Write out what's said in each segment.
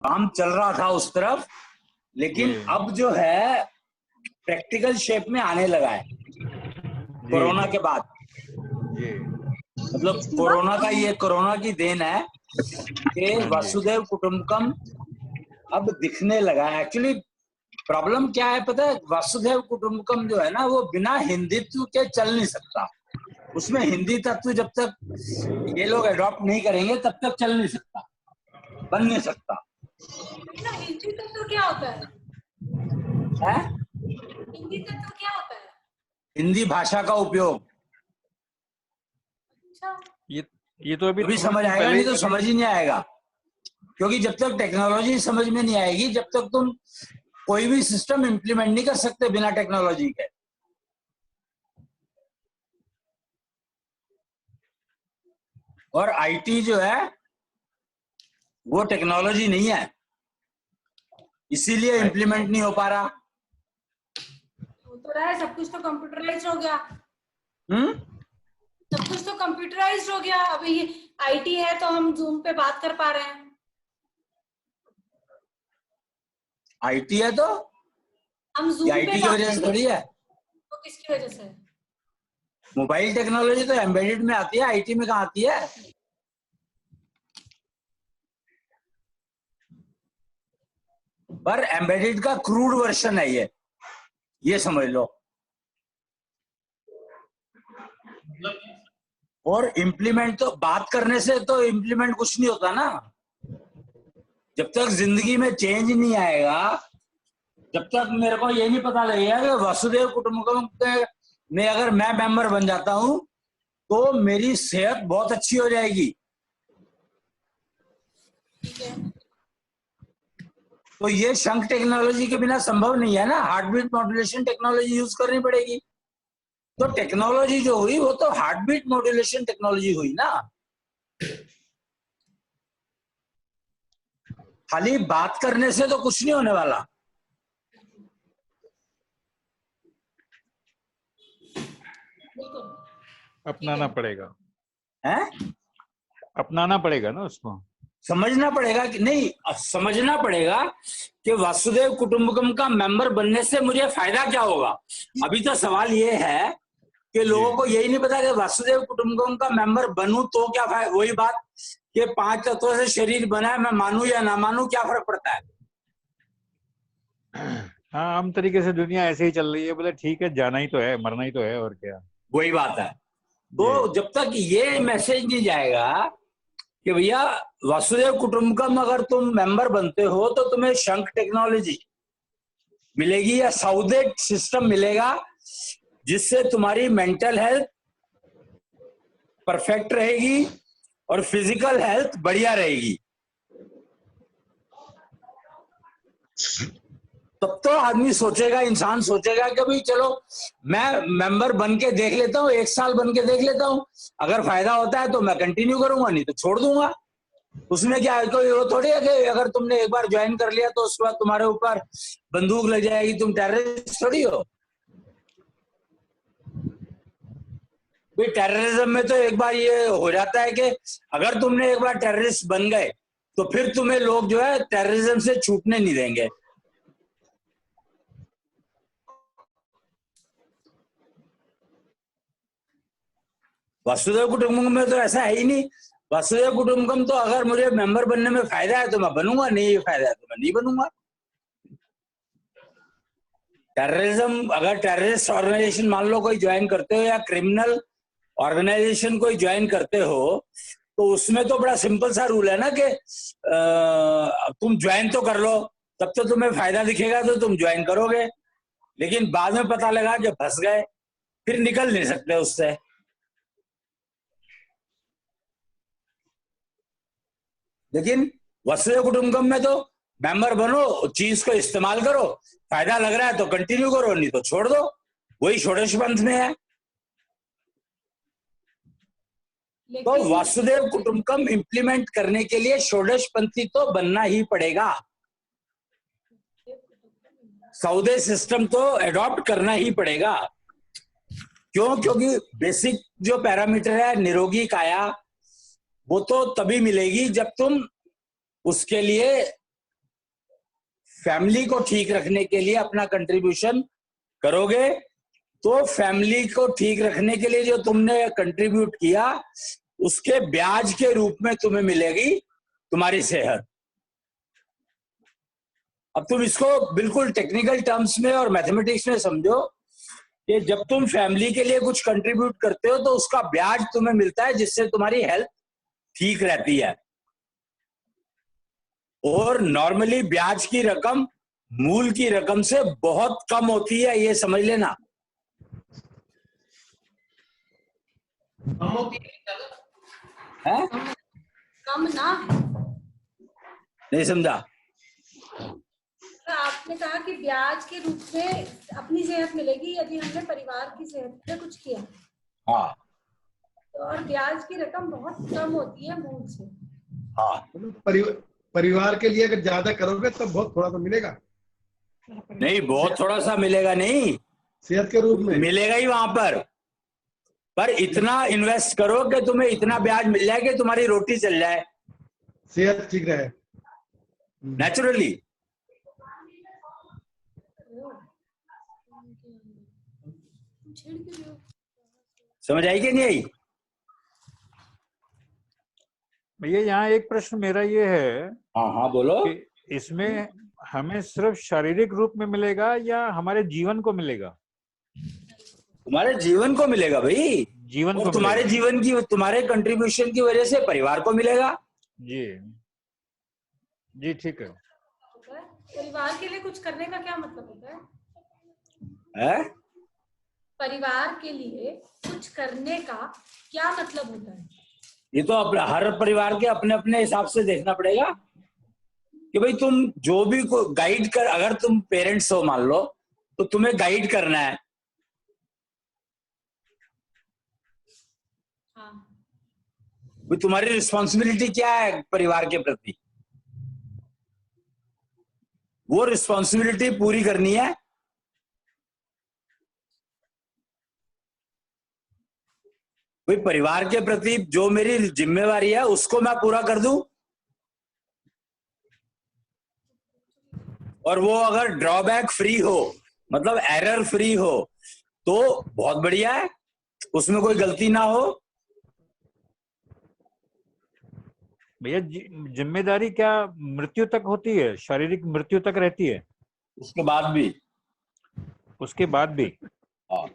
काम चल रहा था उस तरफ, लेकिन अब जो है प्रैक्टिकल शेप में आने लगा है कोरोना के बाद। मतलब कोरोना की देन है कि वसुधैव कुटुंबकम अब दिखने लगा है। एक्चुअली प्रॉब्लम क्या है पता है, वसुधैव कुटुंबकम जो है ना वो बिना हिंदुत्व के चल नहीं सकता। उसमें हिंदी तत्व जब तक ये लोग अडॉप्ट नहीं करेंगे तब तक चल नहीं सकता, बन नहीं सकता। हिंदी तत्व क्या होता है? हिंदी तत्व क्या होता है? हिंदी भाषा का उपयोग। अच्छा, ये तो अभी समझ आएगा, नहीं तो समझ ही नहीं आएगा। क्योंकि जब तक टेक्नोलॉजी समझ में नहीं आएगी, जब तक तुम कोई भी सिस्टम इंप्लीमेंट नहीं कर सकते बिना टेक्नोलॉजी के। और आईटी जो है वो टेक्नोलॉजी नहीं है, इसीलिए इंप्लीमेंट नहीं हो पा रहा। तो रहा है, सब कुछ तो कंप्यूटराइज हो गया। सब कुछ तो कंप्यूटराइज हो गया। अभी आईटी है तो हम जूम पे बात कर पा रहे हैं। आईटी है तो हम जूम पे आईटी की वजह से थोड़ी है। तो किसकी वजह से? मोबाइल टेक्नोलॉजी तो एम्बेडेड में आती है, आईटी में कहाँ आती है? पर एम्बेडेड का क्रूड वर्जन है ये समझ लो। और इम्प्लीमेंट तो बात करने से तो इम्प्लीमेंट कुछ नहीं होता ना। जब तक जिंदगी में चेंज नहीं आएगा, जब तक मेरे को ये नहीं पता लगेगा कि वसुधैव कुटुंबकम में अगर मैं मेंबर बन जाता हूं तो मेरी सेहत बहुत अच्छी हो जाएगी। तो ये शंख टेक्नोलॉजी के बिना संभव नहीं है ना, heart beat modulation technology use करनी पड़ेगी। तो टेक्नोलॉजी जो हुई वो तो हार्ट बीट मॉड्यूलेशन टेक्नोलॉजी हुई ना। खाली बात करने से तो कुछ नहीं होने वाला। अपनाना पड़ेगा, है अपनाना पड़ेगा ना उसको, समझना पड़ेगा कि नहीं, समझना पड़ेगा कि वसुधैव कुटुंबकम का मेंबर बनने से मुझे फायदा क्या होगा। अभी तो सवाल ये है कि लोगों को यही नहीं पता कि वसुधैव कुटुंबकम का मेंबर बनूं तो क्या फायदा। वही बात कि 5 तत्वों से शरीर बना है, मैं मानूं या ना मानूं, क्या फर्क पड़ता है। हाँ आम तरीके से दुनिया ऐसे ही चल रही है, बोले ठीक है जाना ही तो है, मरना ही तो है, और क्या। वही बात है। तो जब तक ये मैसेज नहीं जाएगा कि भैया वसुधैव कुटुंबकम अगर तुम मेंबर बनते हो तो तुम्हें शंख टेक्नोलॉजी मिलेगी या साउदेट सिस्टम मिलेगा, जिससे तुम्हारी मेंटल हेल्थ परफेक्ट रहेगी और फिजिकल हेल्थ बढ़िया रहेगी। तब तो आदमी सोचेगा, इंसान सोचेगा कि भाई चलो मैं मेंबर बन के देख लेता हूँ, 1 साल बन के देख लेता हूँ, अगर फायदा होता है तो मैं कंटिन्यू करूंगा, नहीं तो छोड़ दूंगा। उसमें क्या है, कोई वो थोड़ी है कि अगर तुमने एक बार ज्वाइन कर लिया तो उसके बाद तुम्हारे ऊपर बंदूक लग जाएगी, तुम टेररिस्ट थोड़ी हो। भाई टेररिज्म में तो एक बार ये हो जाता है कि अगर तुमने एक बार टेररिस्ट बन गए तो फिर तुम्हें लोग जो है टेररिज्म से छूटने नहीं देंगे। वसुधैव कुटुंबकम में तो ऐसा है ही नहीं। वसुधैव कुटुंबकम तो अगर मुझे मेंबर बनने में फायदा है तो मैं बनूंगा, नहीं फायदा है तो मैं नहीं बनूंगा। टेररिज्म, अगर टेररिस्ट ऑर्गेनाइजेशन मान लो कोई ज्वाइन करते हो या क्रिमिनल ऑर्गेनाइजेशन कोई ज्वाइन करते हो तो उसमें तो बड़ा सिंपल सा रूल है ना कि तुम ज्वाइन तो कर लो, तब तो तुम्हें फायदा दिखेगा तो तुम ज्वाइन करोगे, लेकिन बाद में पता लगा कि फंस गए, फिर निकल नहीं सकते उससे। लेकिन वसुधैव कुटुंबकम में तो मेंबर बनो, चीज को इस्तेमाल करो, फायदा लग रहा है तो कंटिन्यू करो, नहीं तो छोड़ दो। वही षोडश पंथ में है। तो वसुधैव कुटुंबकम इंप्लीमेंट करने के लिए षोडश पंथी तो बनना ही पड़ेगा, सौदे सिस्टम तो एडॉप्ट करना ही पड़ेगा। क्यों? क्योंकि बेसिक जो पैरामीटर है निरोगी काया, वो तो तभी मिलेगी जब तुम उसके लिए फैमिली को ठीक रखने के लिए अपना कंट्रीब्यूशन करोगे, तो फैमिली को ठीक रखने के लिए जो तुमने कंट्रीब्यूट किया उसके ब्याज के रूप में तुम्हें मिलेगी तुम्हारी सेहत। अब तुम इसको बिल्कुल टेक्निकल टर्म्स में और मैथमेटिक्स में समझो कि जब तुम फैमिली के लिए कुछ कंट्रीब्यूट करते हो तो उसका ब्याज तुम्हें मिलता है, जिससे तुम्हारी हेल्थ ठीक रहती है। और नॉर्मली ब्याज की रकम मूल की रकम से बहुत कम होती है, ये समझ लेना। कम होती है? कम ना, नहीं समझा? तो आपने कहा कि ब्याज के रूप में अपनी सेहत मिलेगी यदि हमने परिवार की सेहत पे कुछ किया। हाँ तो और ब्याज की रकम बहुत कम होती है मूल से। हाँ, परिवार के लिए अगर ज्यादा करोगे तो बहुत थोड़ा तो मिलेगा। नहीं बहुत थोड़ा सा मिलेगा, नहीं सेहत के रूप में मिलेगा ही वहां पर इतना इन्वेस्ट करो कि तुम्हें इतना ब्याज मिल जाए कि तुम्हारी रोटी चल जाए सेहत ठीक रहे। नेचुरली। समझ आई कि नहीं आई? भैया यहाँ एक प्रश्न मेरा ये है हाँ हाँ बोलो। कि इसमें हमें सिर्फ शारीरिक रूप में मिलेगा या हमारे जीवन को मिलेगा? तुम्हारे जीवन को मिलेगा भाई, जीवन और को तुम्हारे मिलेगा। जीवन की तुम्हारे कंट्रीब्यूशन की वजह से परिवार को मिलेगा। जी जी ठीक है। परिवार के लिए कुछ करने का क्या मतलब होता है? है? परिवार के लिए कुछ करने का क्या मतलब होता है? ये तो हर परिवार के अपने अपने हिसाब से देखना पड़ेगा कि भाई तुम जो भी को गाइड कर, अगर तुम पेरेंट्स हो मान लो, तो तुम्हें गाइड करना है। हाँ। भाई तुम्हारी रिस्पॉन्सिबिलिटी क्या है परिवार के प्रति, वो रिस्पॉन्सिबिलिटी पूरी करनी है। भाई परिवार के प्रति जो मेरी जिम्मेवारी है उसको मैं पूरा कर दूं, और वो अगर ड्रॉबैक फ्री हो, मतलब एरर फ्री हो, तो बहुत बढ़िया है, उसमें कोई गलती ना हो। भैया जिम्मेदारी क्या मृत्यु तक होती है? शारीरिक मृत्यु तक रहती है? उसके बाद भी। उसके बाद भी? हाँ।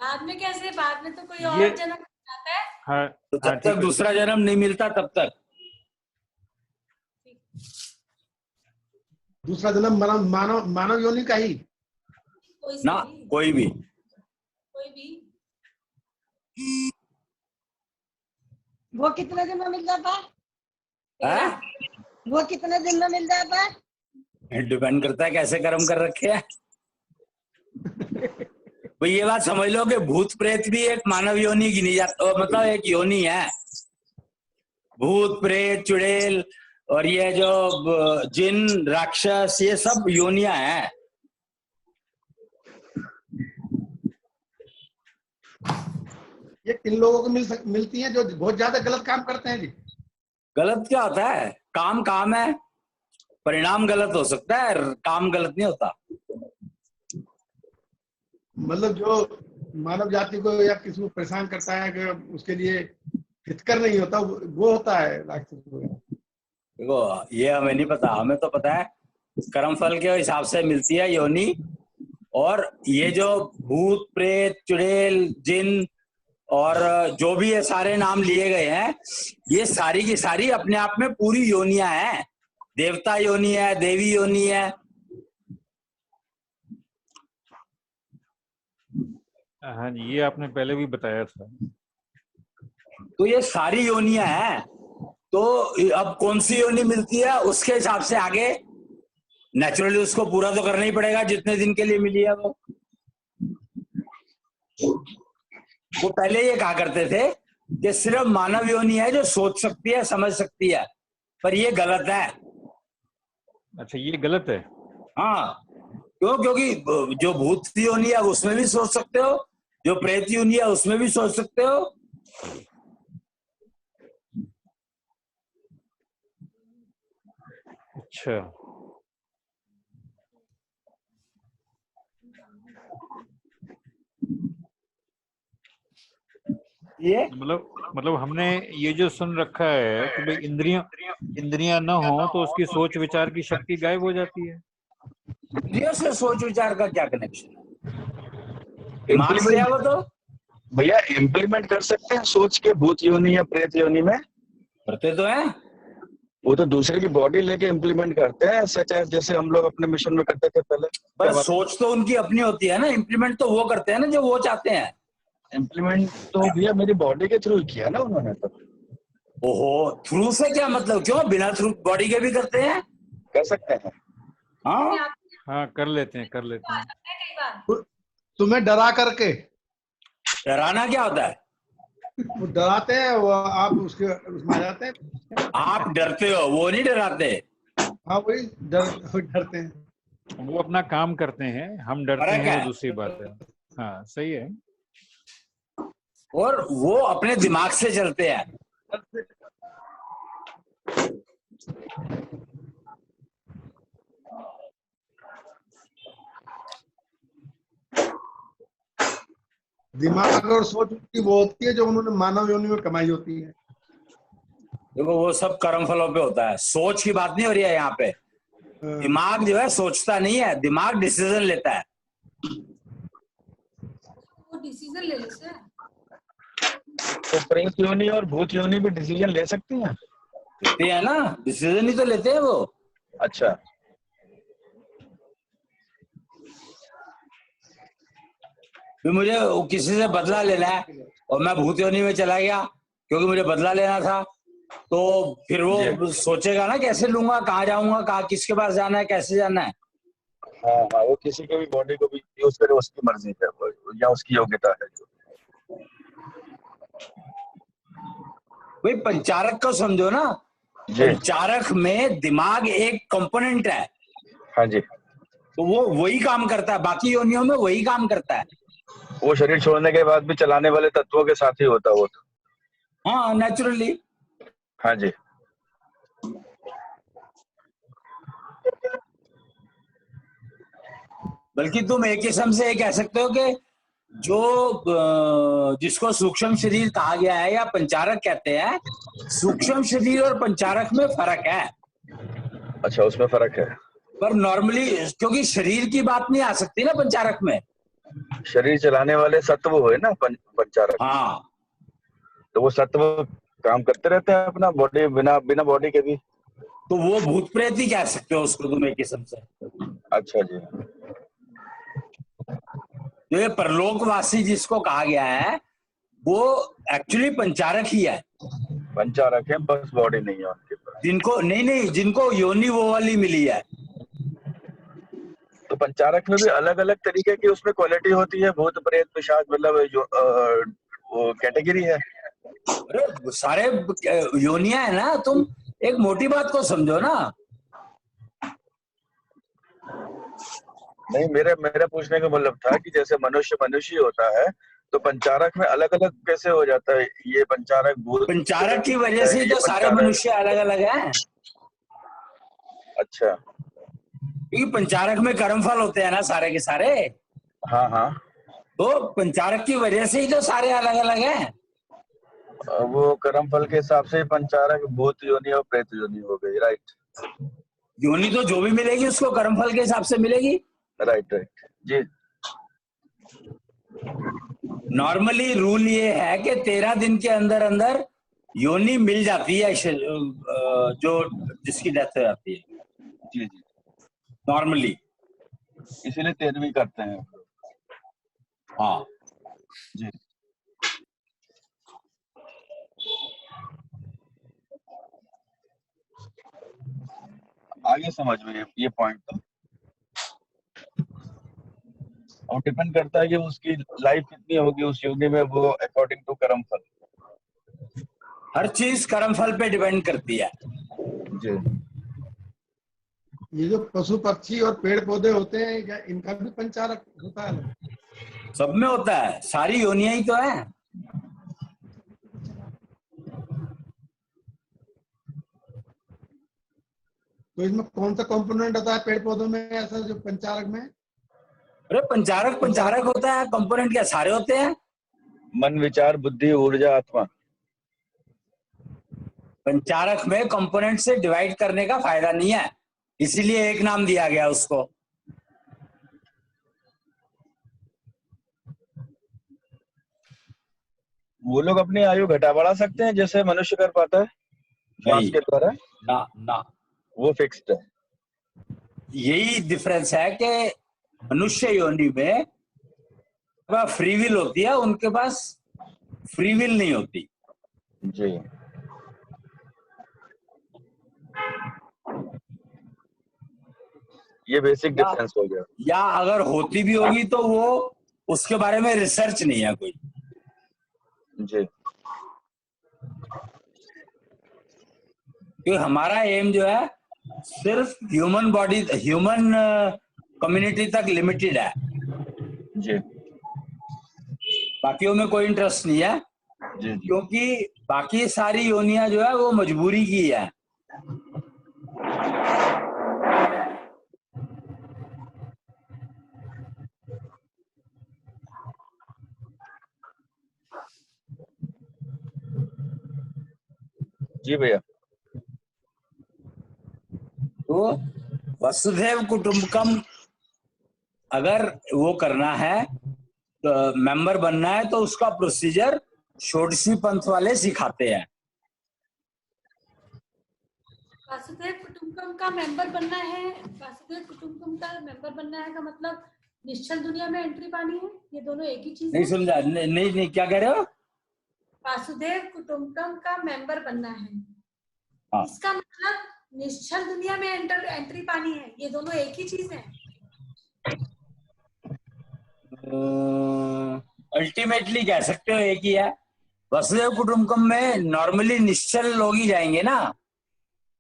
बाद में कैसे? बाद में तो कोई और ये जन्म आता है। हाँ तो हाँ जब ठीक तक है। दूसरा जन्म नहीं मिलता तब तक। दूसरा जन्म मानव मानव योनि का ही कोई ना भी, कोई भी। कोई भी। वो कितने दिन में मिल जाता है? है? वो कितने दिन में मिल जाता है? डिपेंड करता है कैसे कर्म कर रखे हैं। भाई ये बात समझ लो कि भूत प्रेत भी एक मानव योनि गिनी जाता, मतलब एक योनि है। भूत प्रेत चुड़ैल और ये जो जिन राक्षस, ये सब योनियां हैं। ये किन लोगों को मिलती हैं जो बहुत ज्यादा गलत काम करते हैं जी? गलत क्या होता है? काम काम है, परिणाम गलत हो सकता है, काम गलत नहीं होता। मतलब जो मानव जाति को या किसी को परेशान करता है कि उसके लिए हितकर नहीं होता, वो होता है राक्षस वगैरह। देखो ये हमें नहीं पता, हमें तो पता है कर्मफल के हिसाब से मिलती है योनि। और ये जो भूत प्रेत चुड़ैल जिन और जो भी ये सारे नाम लिए गए हैं, ये सारी की सारी अपने आप में पूरी योनियां हैं। देवता योनि है, देवी योनि है। हाँ जी, ये आपने पहले भी बताया था। तो ये सारी योनियां हैं। तो अब कौन सी योनि मिलती है उसके हिसाब से आगे नेचुरली उसको पूरा तो करना ही पड़ेगा, जितने दिन के लिए मिली है वो पहले ये कहा करते थे कि सिर्फ मानव योनि है जो सोच सकती है, समझ सकती है, पर ये गलत है। अच्छा ये गलत है? हाँ, क्योंकि जो भूत योनि है उसमें भी सोच सकते हो, जो प्रेत योनि है उसमें भी सोच सकते हो। अच्छा, ये मतलब हमने ये जो सुन रखा है कि भाई इंद्रियां न हो तो उसकी सोच विचार की शक्ति गायब हो जाती है। इंद्रियों से सोच विचार का क्या कनेक्शन है? दिमाग से है वो तो। भैया इम्प्लीमेंट कर सकते हैं सोच के भूत योनि या प्रेत योनि में? करते तो है। वो तो दूसरे की बॉडी लेके इम्प्लीमेंट करते हैं, सच है जैसे हम लोग अपने मिशन में करते थे पहले। पर सोच तो उनकी अपनी होती है ना, इम्प्लीमेंट तो वो करते हैं ना जो वो चाहते हैं। इम्प्लीमेंट तो भैया मेरी बॉडी के थ्रू किया ना उन्होंने तो। ओहो, थ्रू से क्या मतलब? क्यों बिना थ्रू बॉडी के भी करते हैं? कर सकते हैं। हाँ, हाँ, कर लेते हैं कई बार तुम्हें डरा करके, डराना क्या होता है? वो डराते हैं, वो आप उसके उसमें आ जाते हैं। आप डरते हो, वो नहीं डराते। हाँ वही डरते हैं। वो अपना काम करते हैं, हम डरते फर्क हैं, वो है। दूसरी बात है। हाँ, सही है। और वो अपने दिमाग से चलते हैं। दिमाग और सोच की वो होती है जो उन्होंने मानव योनि में कमाई होती है। देखो वो सब कर्म फलों पे होता है, सोच की बात नहीं हो रही है यहाँ पे। दिमाग जो है सोचता नहीं है, दिमाग डिसीजन लेता है। वो डिसीजन ले लेते हैं। तो प्रेत योनि और भूत योनि भी डिसीजन ले सकती हैं? लेते हैं ना, डिसीजन ही तो लेते हैं वो। अच्छा, फिर मुझे किसी से बदला लेना है और मैं भूत योनि में चला गया क्योंकि मुझे बदला लेना था, तो फिर वो सोचेगा ना कैसे लूंगा, कहाँ जाऊंगा, कहाँ किसके पास जाना है, कैसे जाना है। हाँ हाँ, वो किसी के भी बॉडी को भी यूज करे उसकी मर्जी है या उसकी योग्यता है जो। भाई पंचारक को समझो ना, पंचारक में दिमाग एक कंपोनेंट है। हाँ जी। तो वो वही काम करता है, बाकी योनियों में वही काम करता है। वो शरीर छोड़ने के बाद भी चलाने वाले तत्वों के साथ ही होता वो तो। हाँ, नेचुरली। हाँ जी। बल्कि तुम एक किस्म से ये कह सकते हो कि जो जिसको सूक्ष्म शरीर कहा गया है या पंचारक कहते हैं, सूक्ष्म शरीर और पंचारक में फर्क है। अच्छा, उसमें फर्क है। पर नॉर्मली क्योंकि शरीर की बात नहीं आ सकती ना पंचारक में। शरीर चलाने वाले सत्व हुए ना पंचारक। हाँ, तो वो सत्व काम करते रहते हैं अपना बॉडी बिना बॉडी के भी। तो वो भूत प्रेत ही कह सकते हो उसको तुम एक किस्म से। अच्छा जी। जो ये परलोकवासी जिसको कहा गया है वो एक्चुअली पंचारक ही है। पंचारक है, बस बॉडी नहीं है उनके पास। जिनको योनि वो वाली मिली है। तो पंचारक में भी अलग अलग तरीके की उसमें क्वालिटी होती है, भूत प्रेत पिशाच, मतलब जो वो कैटेगरी है। अरे सारे योनियां है ना, तुम एक मोटी बात को समझो ना। नहीं, मेरा पूछने का मतलब था कि जैसे मनुष्य होता है तो पंचारक में अलग अलग कैसे हो जाता है? ये पंचारक भूत, पंचारक की वजह से ही तो सारे मनुष्य अलग अलग हैं। अच्छा, क्योंकि पंचारक में कर्मफल होते हैं ना सारे के सारे। हाँ हाँ। तो पंचारक की वजह से ही तो सारे अलग अलग हैं। वो कर्म फल के हिसाब से पंचारक भूत योनि और प्रेत योनि हो गई, राइट? योनि तो जो भी मिलेगी उसको कर्मफल के हिसाब से मिलेगी। राइट जी। नॉर्मली रूल ये है कि 13 दिन के अंदर अंदर योनि मिल जाती है जो जिसकी डेथ हो जाती है। जी जी, नॉर्मली इसीलिए 13वीं करते हैं। हाँ जी। आगे समझ में ये पॉइंट तो, और डिपेंड करता है कि उसकी लाइफ कितनी होगी उस योनि में, वो अकॉर्डिंग टू कर्म फल। हर चीज कर्मफल पे डिपेंड करती है। जी। ये जो पशु पक्षी और पेड़ पौधे होते हैं क्या इनका भी पंचारक होता है? सब में होता है, सारी योनियां ही तो है। तो इसमें कौन सा कंपोनेंट होता है पेड़ पौधों में ऐसा जो पंचारक में? अरे पंचारक पंचारक होता है, कंपोनेंट क्या सारे होते हैं? मन, विचार, बुद्धि, ऊर्जा, आत्मा। पंचारक में कंपोनेंट से डिवाइड करने का फायदा नहीं है, इसीलिए एक नाम दिया गया उसको। वो लोग अपनी आयु घटा बढ़ा सकते हैं जैसे मनुष्य कर पाता है श्वास नहीं, के द्वारा? ना ना, वो फिक्स्ड है। यही डिफरेंस है कि मनुष्य योनि में फ्री विल होती है, उनके पास फ्री विल नहीं होती। जी। ये बेसिक डिफरेंस हो गया। या अगर होती भी होगी तो वो उसके बारे में रिसर्च नहीं है कोई। जी। क्योंकि हमारा एम जो है सिर्फ ह्यूमन बॉडी, ह्यूमन कम्युनिटी तक लिमिटेड है, जी। बाकियों में कोई इंटरेस्ट नहीं है। जी। क्योंकि बाकी सारी योनियां जो है वो मजबूरी की है। जी भैया। तो वसुधैव कुटुंबकम अगर वो करना है, तो मेंबर बनना है, तो उसका प्रोसीजर षोडशी पंथ वाले सिखाते हैं। वासुदेव कुटुंबकम का मेंबर बनना है, वासुदेव कुटुंबकम का मेंबर बनना है का मतलब निश्चल दुनिया में एंट्री पानी है, ये दोनों एक ही चीज नहीं है? समझा, नहीं, क्या कह रहे हो? वासुदेव कुटुंबकम का मेंबर बनना है, हाँ। इसका मतलब निश्चल दुनिया में एंट्री पानी है, ये दोनों एक ही चीज है? अल्टीमेटली कह सकते हो एक ही है। वसुदेव कुटुंबकम में नॉर्मली निश्चल लोग ही जाएंगे ना।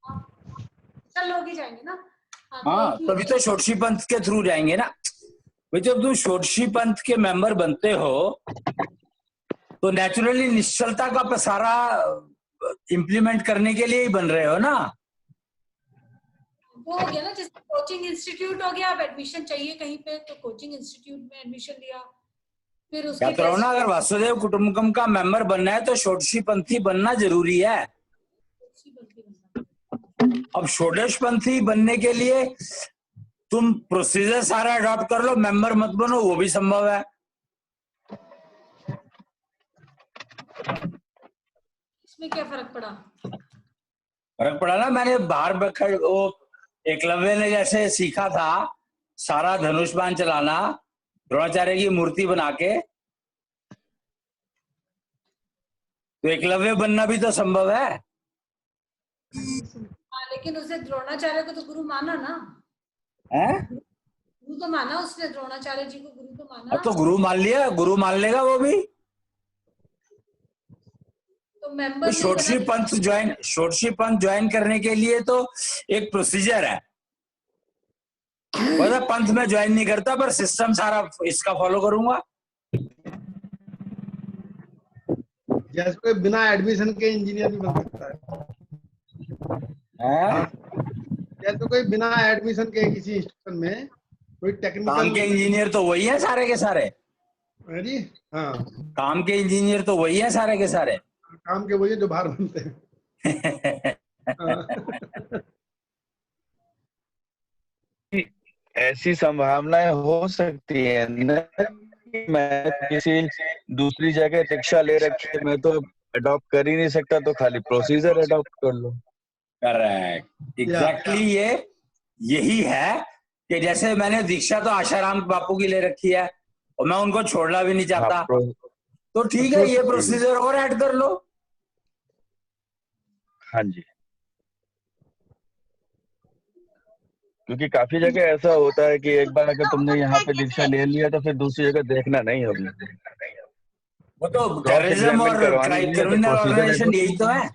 चल लोग ही जाएंगे ना। हाँ, तभी तो षोडशी पंथ के थ्रू जाएंगे ना। भाई जब तुम षोडशी पंथ के मेंबर बनते हो तो नेचुरली निश्चलता का सारा इम्प्लीमेंट करने के लिए ही बन रहे हो ना। वो हो गया ना, जैसे कोचिंग इंस्टीट्यूट हो गया, अब एडमिशन चाहिए कहीं पे तो कोचिंग इंस्टीट्यूट में एडमिशन लिया, फिर क्या उसके करो ना, अगर वासुदेव कुटुंबकम का मेंबर बनना है तो षोडशी पंथी बनना जरूरी है। अब षोडश पंथी बनने के लिए तुम प्रोसीजर सारा अडॉप्ट कर लो, मेंबर मत बनो, वो भी संभव है। इसमें क्या फर्क पड़ा? फर्क पड़ा ना, मैंने बाहर बैठकर वो एकलव्य ने जैसे सीखा था सारा धनुष बाण चलाना द्रोणाचार्य की मूर्ति बना के, तो एकलव्य बनना भी तो संभव है। हाँ, लेकिन उसे द्रोणाचार्य को तो गुरु माना ना, हैं? गुरु तो माना उसने, द्रोणाचार्य जी को गुरु तो माना। अब तो गुरु मान लिया, गुरु मान लेगा वो भी। तो मेंबर षोडशी पंथ ज्वाइन करने के लिए तो एक प्रोसीजर है। मतलब पंथ में ज्वाइन नहीं करता पर सिस्टम सारा इसका फॉलो करूंगा। जैसे कोई बिना एडमिशन के इंजीनियर भी बन सकता है। जैसे कोई बिना एडमिशन के किसी इंस्टीट्यूशन में कोई टेक्निकल काम के इंजीनियर तो वही है सारे के सारे। जी हाँ, काम के इंजीनियर तो वही है सारे के सारे। काम के वही जो बाहर बनते हैं। ऐसी संभावनाएं हो सकती है न, मैं किसी दूसरी जगह शिक्षा ले रखी है, मैं तो अडॉप्ट कर ही नहीं सकता, तो खाली प्रोसीजर अडॉप्ट कर लो। करेक्ट, एग्जैक्टली यही है कि जैसे मैंने दीक्षा तो आशाराम बापू की ले रखी है और मैं उनको छोड़ना भी नहीं चाहता, तो ठीक है ये प्रोसीजर और ऐड कर लो। हाँ जी, क्योंकि काफी जगह ऐसा होता है कि एक बार अगर तुमने यहाँ पे दीक्षा ले लिया तो फिर दूसरी जगह देखना नहीं होगी। वो तो टेररिज्म और क्रिमिनल ऑर्गेनाइजेशन यही तो है।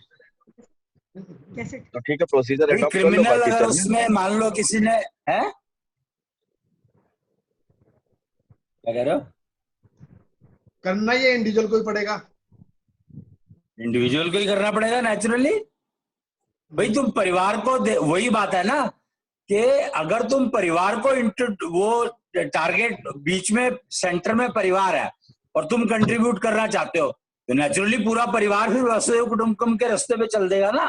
तो ठीक है, प्रोसीजर अडॉप्ट कर लो, क्रिमिनल बाकी अगर चलने उसमें मान लो किसी ने है, क्या कह रहे हो? करना ये इंडिविजुअल को ही पड़ेगा। इंडिविजुअल को ही करना पड़ेगा नेचुरली। भाई तुम परिवार को वही बात है ना कि अगर तुम परिवार को वो टारगेट बीच में सेंटर में परिवार है और तुम कंट्रीब्यूट करना चाहते हो तो नेचुरली पूरा परिवार फिर वसुधैव कुटुंबकम के रास्ते पे चल देगा ना।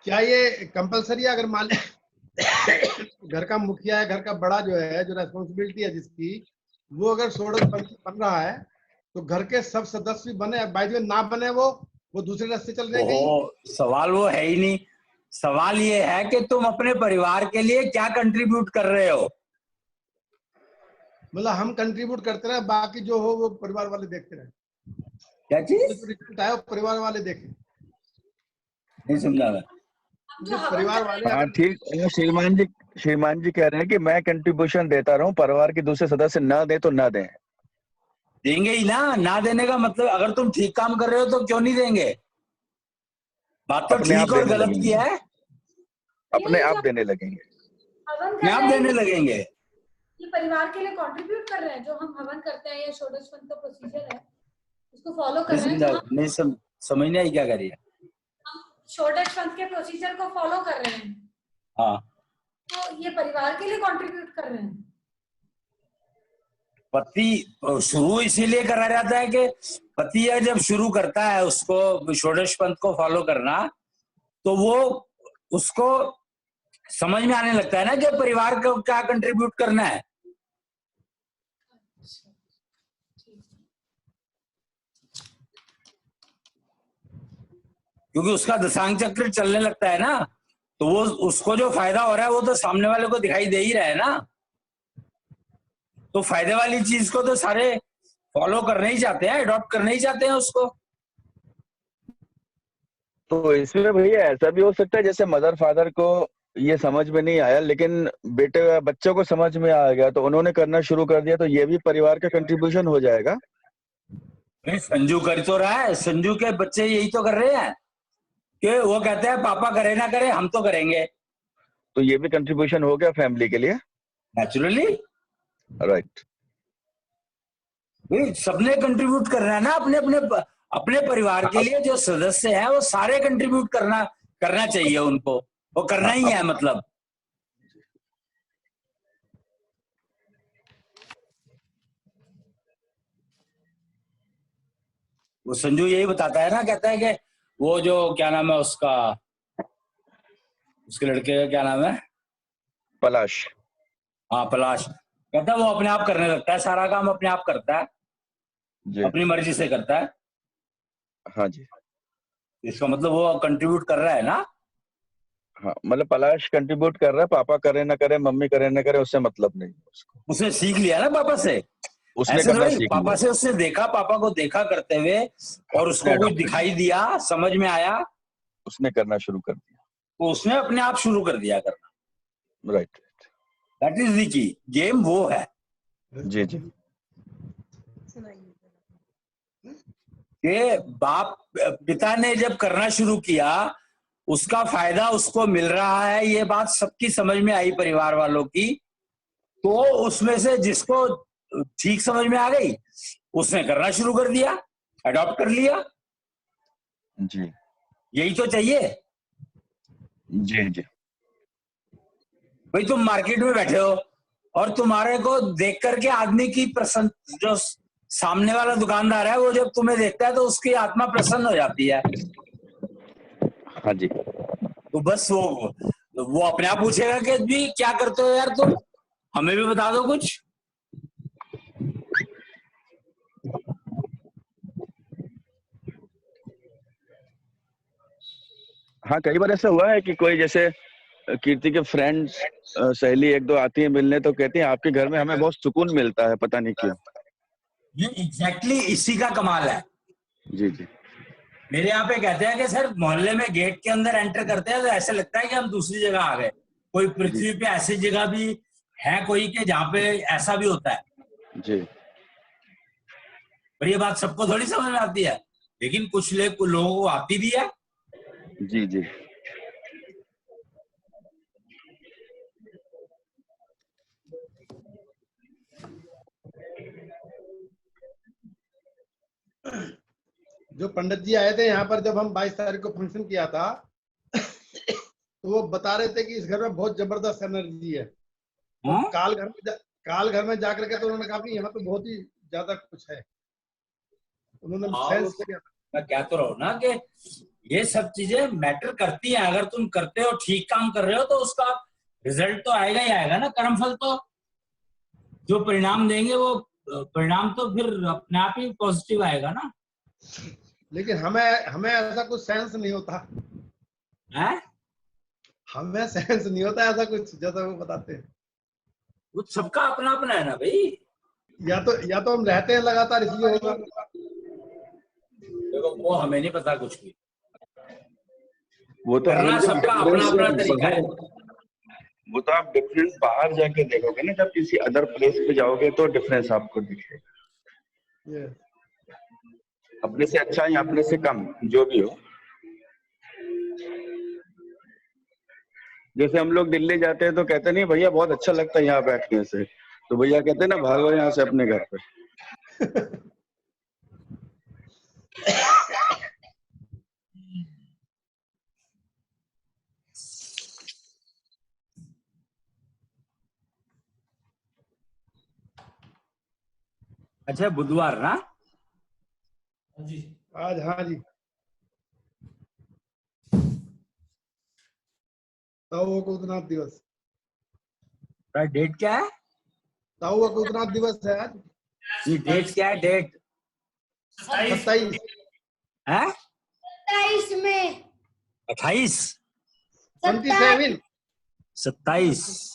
क्या ये कंपलसरी है? अगर मान घर का मुखिया है, घर का बड़ा जो है, जो रेस्पॉन्सिबिलिटी है जिसकी, वो अगर षोडश पंथी बन रहा है तो घर के सब सदस्य भी बने, बाय द वे ना बने, वो दूसरे रास्ते चल रहे हैं कहीं? ओहो, सवाल वो है ही नहीं। सवाल ये है कि तुम अपने परिवार के लिए क्या कंट्रीब्यूट कर रहे हो। मतलब हम कंट्रीब्यूट करते रहे, बाकी जो हो वो परिवार वाले देखते रहे। क्या चीज? जो रिजल्ट आया वो परिवार वाले देखें। नहीं समझा मैं। जो हवन परिवार कर रहे वाले हाँ अगर ठीक है, श्रीमान जी कह रहे हैं कि मैं कंट्रीब्यूशन देता रहूं, परिवार के दूसरे सदस्य ना दे तो ना दें। देंगे ही ना देने का मतलब अगर तुम ठीक काम कर रहे हो तो क्यों नहीं देंगे। बात तो अपने आप ठीक और देने गलत की लगेंगे, है। अपने ये आप जो देने लगेंगे। हवन अपने कर आप रहे देने हैं लगेंगे। ये परिवार के लिए कंट्रीब्यूट कर रहे हैं। जो हम हवन करते हैं या षोडश पंथ का प्रोसीजर है उसको फॉलो कर नहीं रहे हैं। समझा, जो हम नहीं समझ नहीं आई क्या कर रही है। षोडश पंथ के प्रोसीजर को फॉलो कर रहे हैं हाँ, तो ये परिवार के लिए कंट्रीब्यूट कर रहे हैं। पति शुरू इसीलिए करा जाता है कि पति जब शुरू करता है उसको षोडश पंथ को फॉलो करना तो वो उसको समझ में आने लगता है ना कि परिवार को क्या कंट्रीब्यूट करना है। क्योंकि उसका दशांग चक्र चलने लगता है ना तो वो उसको जो फायदा हो रहा है वो तो सामने वाले को दिखाई दे ही रहा है ना। तो फायदे वाली चीज को तो सारे फॉलो करना ही चाहते हैं, अडॉप्ट करना ही चाहते हैं उसको। तो इसमें भैया ऐसा भी हो सकता है जैसे मदर फादर को ये समझ में नहीं आया लेकिन बच्चों को समझ में आ गया तो उन्होंने करना शुरू कर दिया, तो ये भी परिवार का कंट्रीब्यूशन हो जाएगा। संजू कर तो रहा है, संजू के बच्चे यही तो कर रहे हैं कि वो कहते हैं पापा करे ना करे हम तो करेंगे। तो ये भी कंट्रीब्यूशन हो गया फैमिली के लिए। Naturally right. सबने कंट्रीब्यूट करना है ना अपने अपने अपने परिवार के लिए। जो सदस्य हैं वो सारे कंट्रीब्यूट करना चाहिए उनको, वो करना ही है मतलब। वो संजू यही बताता है ना, कहता है कि वो जो क्या नाम है उसका, उसके लड़के का क्या नाम है, पलाश। हाँ पलाश, कहता है वो अपने आप करने लगता है, सारा काम अपने आप करता है, जी। अपनी मर्जी से करता है। हाँ जी। इसका मतलब वो कंट्रीब्यूट कर रहा है ना। हाँ मतलब पलाश कंट्रीब्यूट कर रहा है, पापा करे ना करे, मम्मी करे ना करे, उससे मतलब नहीं उसको। उसने सीख लिया ना पापा से। उसने ऐसे करना थोड़ी, सीख पापा लिया। से उसने देखा, पापा को देखा करते हुए और उसने उसको कुछ adopt कर दिखाई लिया, दिया, समझ में आया उसने करना शुरू कर दिया। तो उसने अपने आप शुरू कर दिया करना। Right. That is the key game, वो है जी जी। कि बाप पिता ने जब करना शुरू किया उसका फायदा उसको मिल रहा है, ये बात सबकी समझ में आई परिवार वालों की। तो उसमें से जिसको ठीक समझ में आ गई उसने करना शुरू कर दिया, अडॉप्ट कर लिया। जी यही तो चाहिए। जी जी। भाई तुम मार्केट में बैठे हो और तुम्हारे को देख करके आदमी की प्रसन्न, जो सामने वाला दुकानदार है वो जब तुम्हें देखता है तो उसकी आत्मा प्रसन्न हो जाती है। हाँ जी। तो बस वो अपने आप पूछेगा कि भी क्या करते हो यार तुम, हमें भी बता दो कुछ। हाँ कई बार ऐसा हुआ है कि कोई जैसे कीर्ति के फ्रेंड्स सहेली एक दो आती है मिलने तो कहती है आपके घर में हमें बहुत सुकून मिलता है, पता नहीं क्यों। ये एग्जैक्टली इसी का कमाल है। जी जी। मेरे यहाँ पे कहते हैं कि सर मोहल्ले में गेट के अंदर एंटर करते हैं तो ऐसे लगता है कि हम दूसरी जगह आ गए। कोई पृथ्वी पे ऐसी जगह भी है कोई के जहाँ पे ऐसा भी होता है। जी पर ये बात सबको थोड़ी समझ में आती है, लेकिन कुछ लोगों को आती भी है। जी जी। जो पंडित जी आए थे यहाँ पर, जब हम 22 तारीख को फंक्शन किया था, तो वो बता रहे थे कि इस घर में बहुत जबरदस्त एनर्जी है। तो हाँ? काल घर में जाकर के तो उन्होंने कहा कि यहाँ तो बहुत ही ज्यादा कुछ है, उन्होंने सेंस किया। मैं कह तो रहा हूँ ना कि ये सब चीजें मैटर करती हैं। अगर तुम करते हो, ठीक काम कर रहे हो, तो उसका रिजल्ट तो आएगा ही आएगा ना। कर्मफल तो जो परिणाम देंगे, वो परिणाम तो फिर अपने आप ही पॉजिटिव आएगा ना। लेकिन हमें ऐसा कुछ सेंस नहीं होता, है हमें सेंस नहीं होता ऐसा कुछ जैसा वो बताते हैं। वो सबका अपना अपना है ना भाई। या तो हम रहते हैं लगातार इसलिए होगा। देखो वो हमें नहीं पता कुछ भी, वो तो करना आप जब सबका अपना अपना तरीका है। वो तो आप डिफरेंस बाहर जाके देखोगे ना, जब किसी अदर प्लेस पे जाओगे तो डिफरेंस आपको दिखेगा। ये अपने से अच्छा या अपने से कम जो भी हो। जैसे हम लोग दिल्ली जाते हैं तो कहते नहीं भैया बहुत अच्छा लगता है यहाँ बैठने से, तो भैया कहते ना भागो यहाँ से अपने घर पे। अच्छा, बुधवार ना? आज, हाँ जी, ताऊ अकूतनाथ दिवस। डेट क्या है? ताऊ अकूतनाथ दिवस है आज। ये डेट क्या है? डेट 27 है 27 में 28 27 27।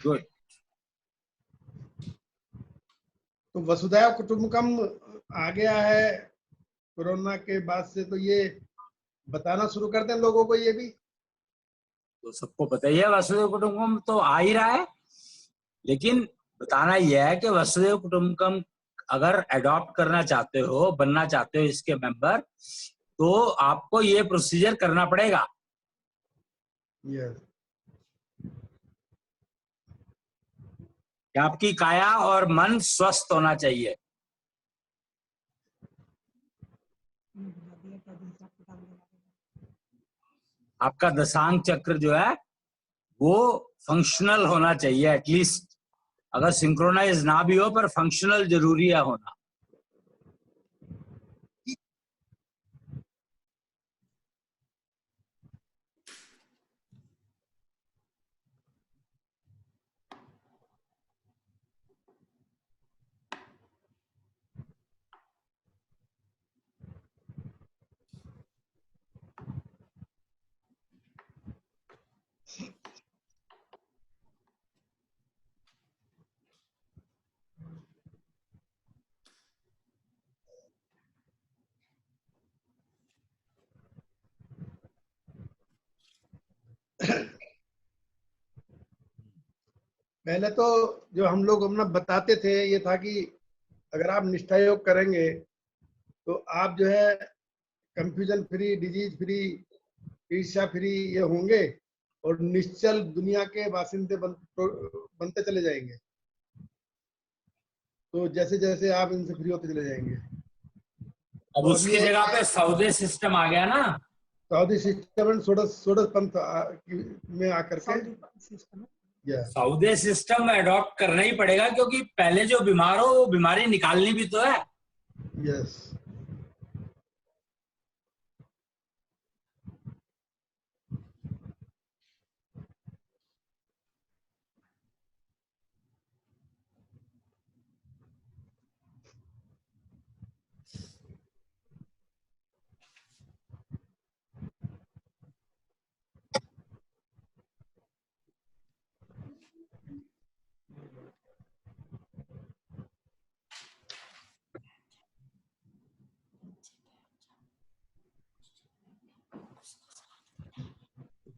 गुड। तो वसुधैव कुटुंबकम आ गया है कोरोना के बाद से, तो ये बताना शुरू करते हैं लोगों को। ये भी तो सबको पता ही है वसुधैव कुटुंबकम तो आ ही रहा है, लेकिन बताना यह है कि वसुधैव कुटुंबकम अगर अडॉप्ट करना चाहते हो, बनना चाहते हो इसके मेंबर, तो आपको ये प्रोसीजर करना पड़ेगा। यस, कि आपकी काया और मन स्वस्थ होना चाहिए। आपका दशांग चक्र जो है वो फंक्शनल होना चाहिए एटलीस्ट। अगर सिंक्रोनाइज ना भी हो, पर फंक्शनल जरूरी है होना। पहले तो जो हम लोग अपना बताते थे ये था कि अगर आप निष्ठा योग करेंगे तो आप जो है कंफ्यूजन फ्री, डिजीज फ्री, ईर्ष्या फ्री ये होंगे और निश्चल दुनिया के बासिंदे बनते चले जाएंगे। तो जैसे जैसे आप इनसे फ्री होते चले जाएंगे। अब उसकी जगह पे सौदे सिस्टम आ गया ना। साउदी सिस्टम सोडस पंथ में आकर के सौदे सिस्टम अडॉप्ट करना ही पड़ेगा, क्योंकि पहले जो बीमार हो वो बीमारी निकालनी भी तो है। यस,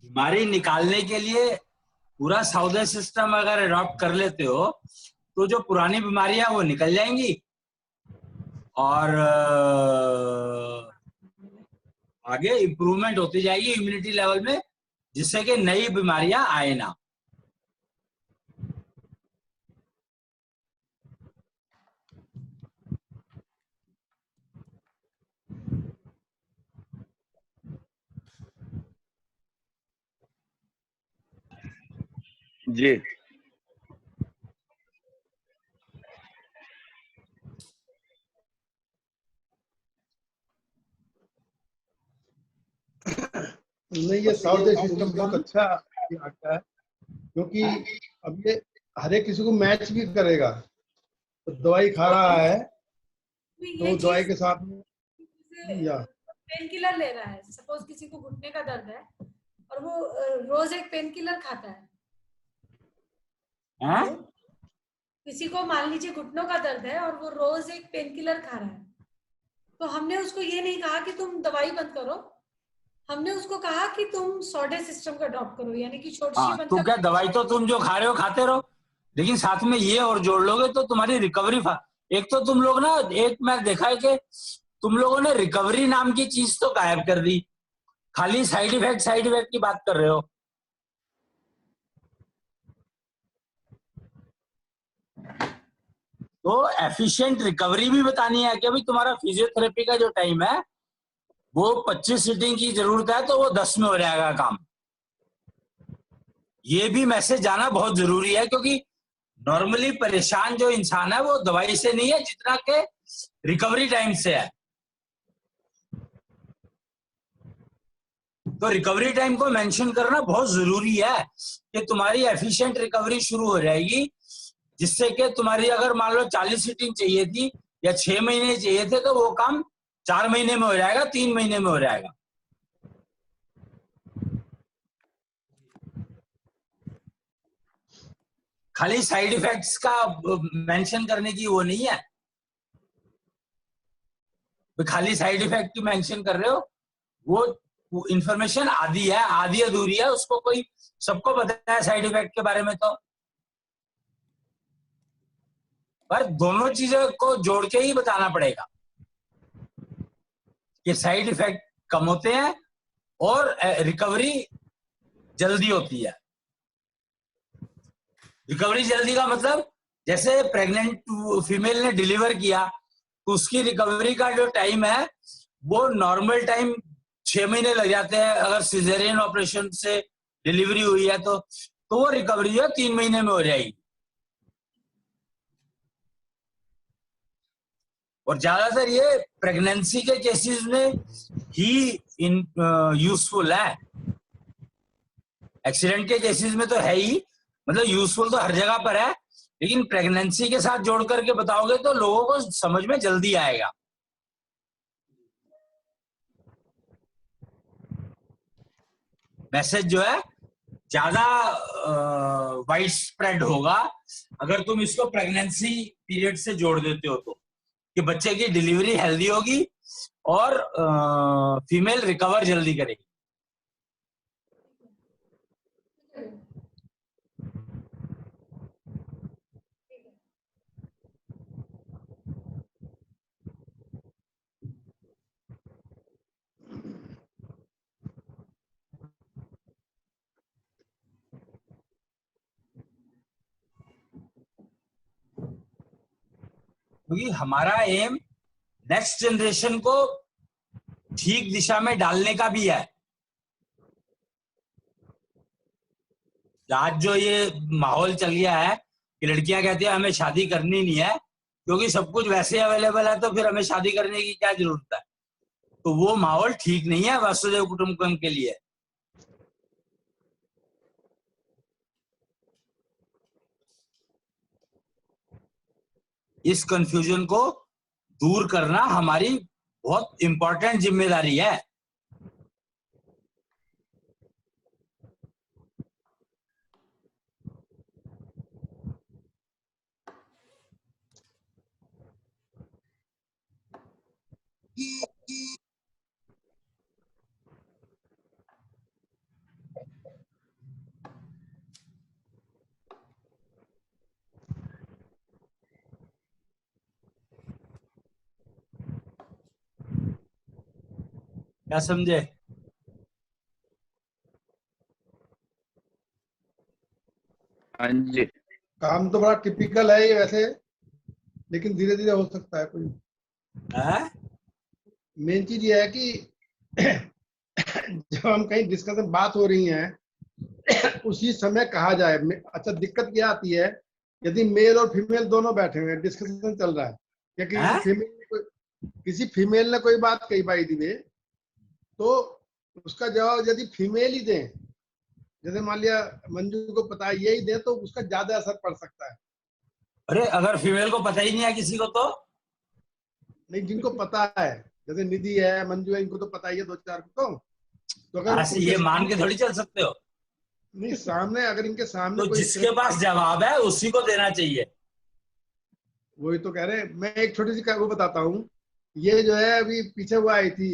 बीमारी निकालने के लिए पूरा सौदे सिस्टम अगर अडॉप्ट कर लेते हो तो जो पुरानी बीमारियां वो निकल जाएंगी और आगे इम्प्रूवमेंट होती जाएगी इम्यूनिटी लेवल में, जिससे कि नई बीमारियां आए ना। जी। नहीं, ये साउथ सिस्टम बहुत अच्छा आता है, क्योंकि अब ये हर एक किसी को मैच भी करेगा। तो दवाई खा रहा है तो तो ये दवाई चीज के साथ में या पेन किलर ले रहा है, सपोज किसी को घुटने का दर्द है और वो रोज एक पेन किलर खाता है, हाँ? किसी को मान लीजिए घुटनों का दर्द है और वो रोज एक पेन किलर खा रहा है, तो हमने उसको ये नहीं कहा कि तुम दवाई बंद करो, हमने उसको कहा कि तुम सॉर्डे सिस्टम का अडॉप्ट करो, यानी कि छोटी सी हाँ, तो क्या दवाई तो तुम जो खा रहे हो खाते रहो, लेकिन साथ में ये और जोड़ लोगे तो तुम्हारी रिकवरी एक तो तुम लोग ना, एक मैं देखा है कि तुम लोगों ने रिकवरी नाम की चीज तो गायब कर दी, खाली साइड इफेक्ट की बात कर रहे हो। तो एफिशिएंट रिकवरी भी बतानी है कि अभी तुम्हारा फिजियोथेरेपी का जो टाइम है वो 25 सीटिंग की जरूरत है तो वो 10 में हो जाएगा काम। ये भी मैसेज जाना बहुत जरूरी है, क्योंकि नॉर्मली परेशान जो इंसान है वो दवाई से नहीं है जितना के रिकवरी टाइम से है। तो रिकवरी टाइम को मेंशन करना बहुत जरूरी है कि तुम्हारी एफिशिएंट रिकवरी शुरू हो जाएगी, जिससे कि तुम्हारी अगर मान लो 40 सीटिंग चाहिए थी या 6 महीने चाहिए थे तो वो काम 4 महीने में हो जाएगा, 3 महीने में हो जाएगा। खाली साइड इफेक्ट्स का मेंशन करने की वो नहीं है, तो खाली साइड इफेक्ट की मेंशन कर रहे हो, वो इंफॉर्मेशन आधी है, आधी अधूरी है, उसको कोई सबको पता है साइड इफेक्ट के बारे में तो, पर दोनों चीजों को जोड़ के ही बताना पड़ेगा कि साइड इफेक्ट कम होते हैं और रिकवरी जल्दी होती है। रिकवरी जल्दी का मतलब जैसे प्रेग्नेंट फीमेल ने डिलीवर किया तो उसकी रिकवरी का जो टाइम है वो नॉर्मल टाइम 6 महीने लग जाते हैं, अगर सिजेरियन ऑपरेशन से डिलीवरी हुई है तो वो रिकवरी है 3 महीने में हो जाएगी। और ज्यादातर ये प्रेगनेंसी के केसेस में ही यूजफुल है, एक्सीडेंट के केसेस में तो है ही, मतलब यूजफुल तो हर जगह पर है, लेकिन प्रेगनेंसी के साथ जोड़ करके बताओगे तो लोगों को समझ में जल्दी आएगा। मैसेज जो है ज्यादा वाइड स्प्रेड होगा अगर तुम इसको प्रेगनेंसी पीरियड से जोड़ देते हो तो, कि बच्चे की डिलीवरी हेल्दी होगी और फीमेल रिकवर जल्दी करेगी। क्योंकि हमारा एम नेक्स्ट जनरेशन को ठीक दिशा में डालने का भी है। आज जो ये माहौल चल गया है कि लड़कियां कहती है हमें शादी करनी नहीं है क्योंकि सब कुछ वैसे अवेलेबल है, तो फिर हमें शादी करने की क्या जरूरत है, तो वो माहौल ठीक नहीं है वसुदेव कुटुंबकम के लिए। इस कंफ्यूजन को दूर करना हमारी बहुत इंपॉर्टेंट जिम्मेदारी है। क्या समझे? हाँ जी। काम तो बड़ा टिपिकल है ये वैसे, लेकिन धीरे धीरे हो सकता है कोई। हाँ? मेन चीज ये है कि जब हम कहीं डिस्कशन बात हो रही है उसी समय कहा जाए। अच्छा, दिक्कत क्या आती है, यदि मेल और फीमेल दोनों बैठे हुए हैं, डिस्कशन चल रहा है, या हाँ? किसी फीमेल ने कोई बात कही बाई दी वे, तो उसका जवाब यदि फीमेल ही दें, जैसे मान लिया मंजू को पता है यही दे, तो उसका ज्यादा असर पड़ सकता है। अरे अगर फीमेल को पता ही नहीं है किसी को तो? नहीं, जिनको पता है, जैसे निधि है, मंजू है, इनको तो पता ही है, दो चार को। तो अगर ऐसे उनके ये मान के थोड़ी चल सकते हो। नहीं, सामने अगर इनके सामने तो कोई जिसके पास जवाब है उसी को देना चाहिए। वही तो कह रहे हैं। मैं एक छोटी सी वो बताता हूँ। ये जो है अभी पीछे हुआ आई थी,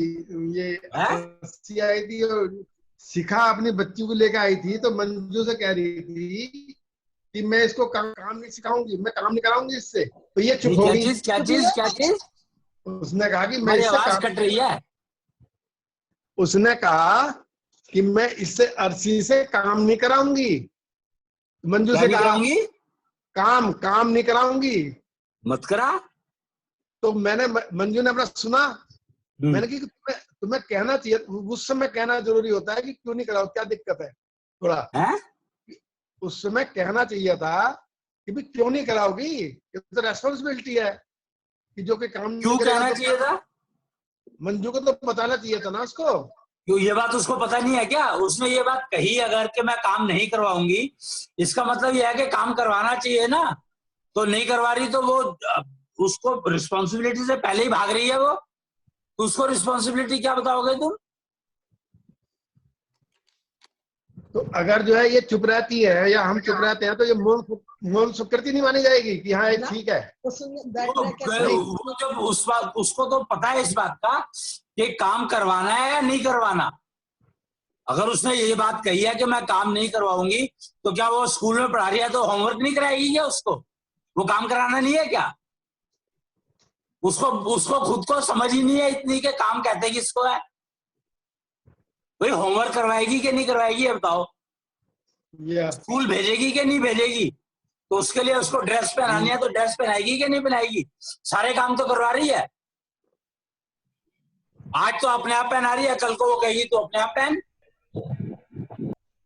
ये हैं? अर्शी आई थी और शिखा अपनी बच्ची को लेकर आई थी, तो मंजू से कह रही थी कि मैं इसको काम नहीं सिखाऊंगी, मैं काम नहीं कराऊंगी इससे, तो ये चुप नहीं, हो क्या गई। चीज क्या चीज क्या चीज? उसने कहा कि मैं हमारी इससे आवाज काम, कट रही है। उसने कहा कि मैं इससे अर्शी से काम नहीं कराऊंगी। मंजू क्या से नहीं कहा कराऊंगी? काम काम नहीं कराऊंगी। मत करा। तो मैंने, मंजू ने अपना सुना, मैंने कहा कि तुम्हें कहना चाहिए, उस समय कहना जरूरी होता है कि क्यों नहीं कराओ, क्या दिक्कत है थोड़ा। हैं? उस समय कहना चाहिए था कि भी क्यों नहीं कराओगी, ये तो रेस्पॉन्सिबिलिटी है कि जो कोई काम नहीं क्यों करेगा कहना तो चाहिए था? मंजू को तो बताना चाहिए था ना उसको। क्यों ये बात उसको पता नहीं है क्या? उसने ये बात कही अगर कि मैं काम नहीं करवाऊंगी, इसका मतलब ये है कि काम करवाना चाहिए ना। तो नहीं करवा रही तो वो उसको रिस्पॉन्सिबिलिटी से पहले ही भाग रही है वो। तो उसको रिस्पॉन्सिबिलिटी क्या बताओगे तुम? तो अगर जो है ये चुप रहती है या हम चुप रहते हैं, तो ये मौन स्वीकृति नहीं मानी जाएगी कि हाँ ये ठीक है। तो बैठना क्या वो जब उस बात उसको तो पता है इस बात का कि काम करवाना है या नहीं करवाना। अगर उसने ये बात कही है कि मैं काम नहीं करवाऊंगी, तो क्या वो स्कूल में पढ़ा रही है तो होमवर्क नहीं कराएगी क्या उसको? वो काम कराना नहीं है क्या? उसको उसको खुद को समझ ही नहीं है इतनी के काम कहते किसको है। भाई होमवर्क करवाएगी कि नहीं करवाएगी ये बताओ। स्कूल भेजेगी कि नहीं भेजेगी? तो उसके लिए उसको ड्रेस पहनानी है तो ड्रेस पहनाएगी कि नहीं पहनाएगी? सारे काम तो करवा रही है। आज तो अपने आप पहना रही है, कल को वो कहेगी तो अपने आप पहन।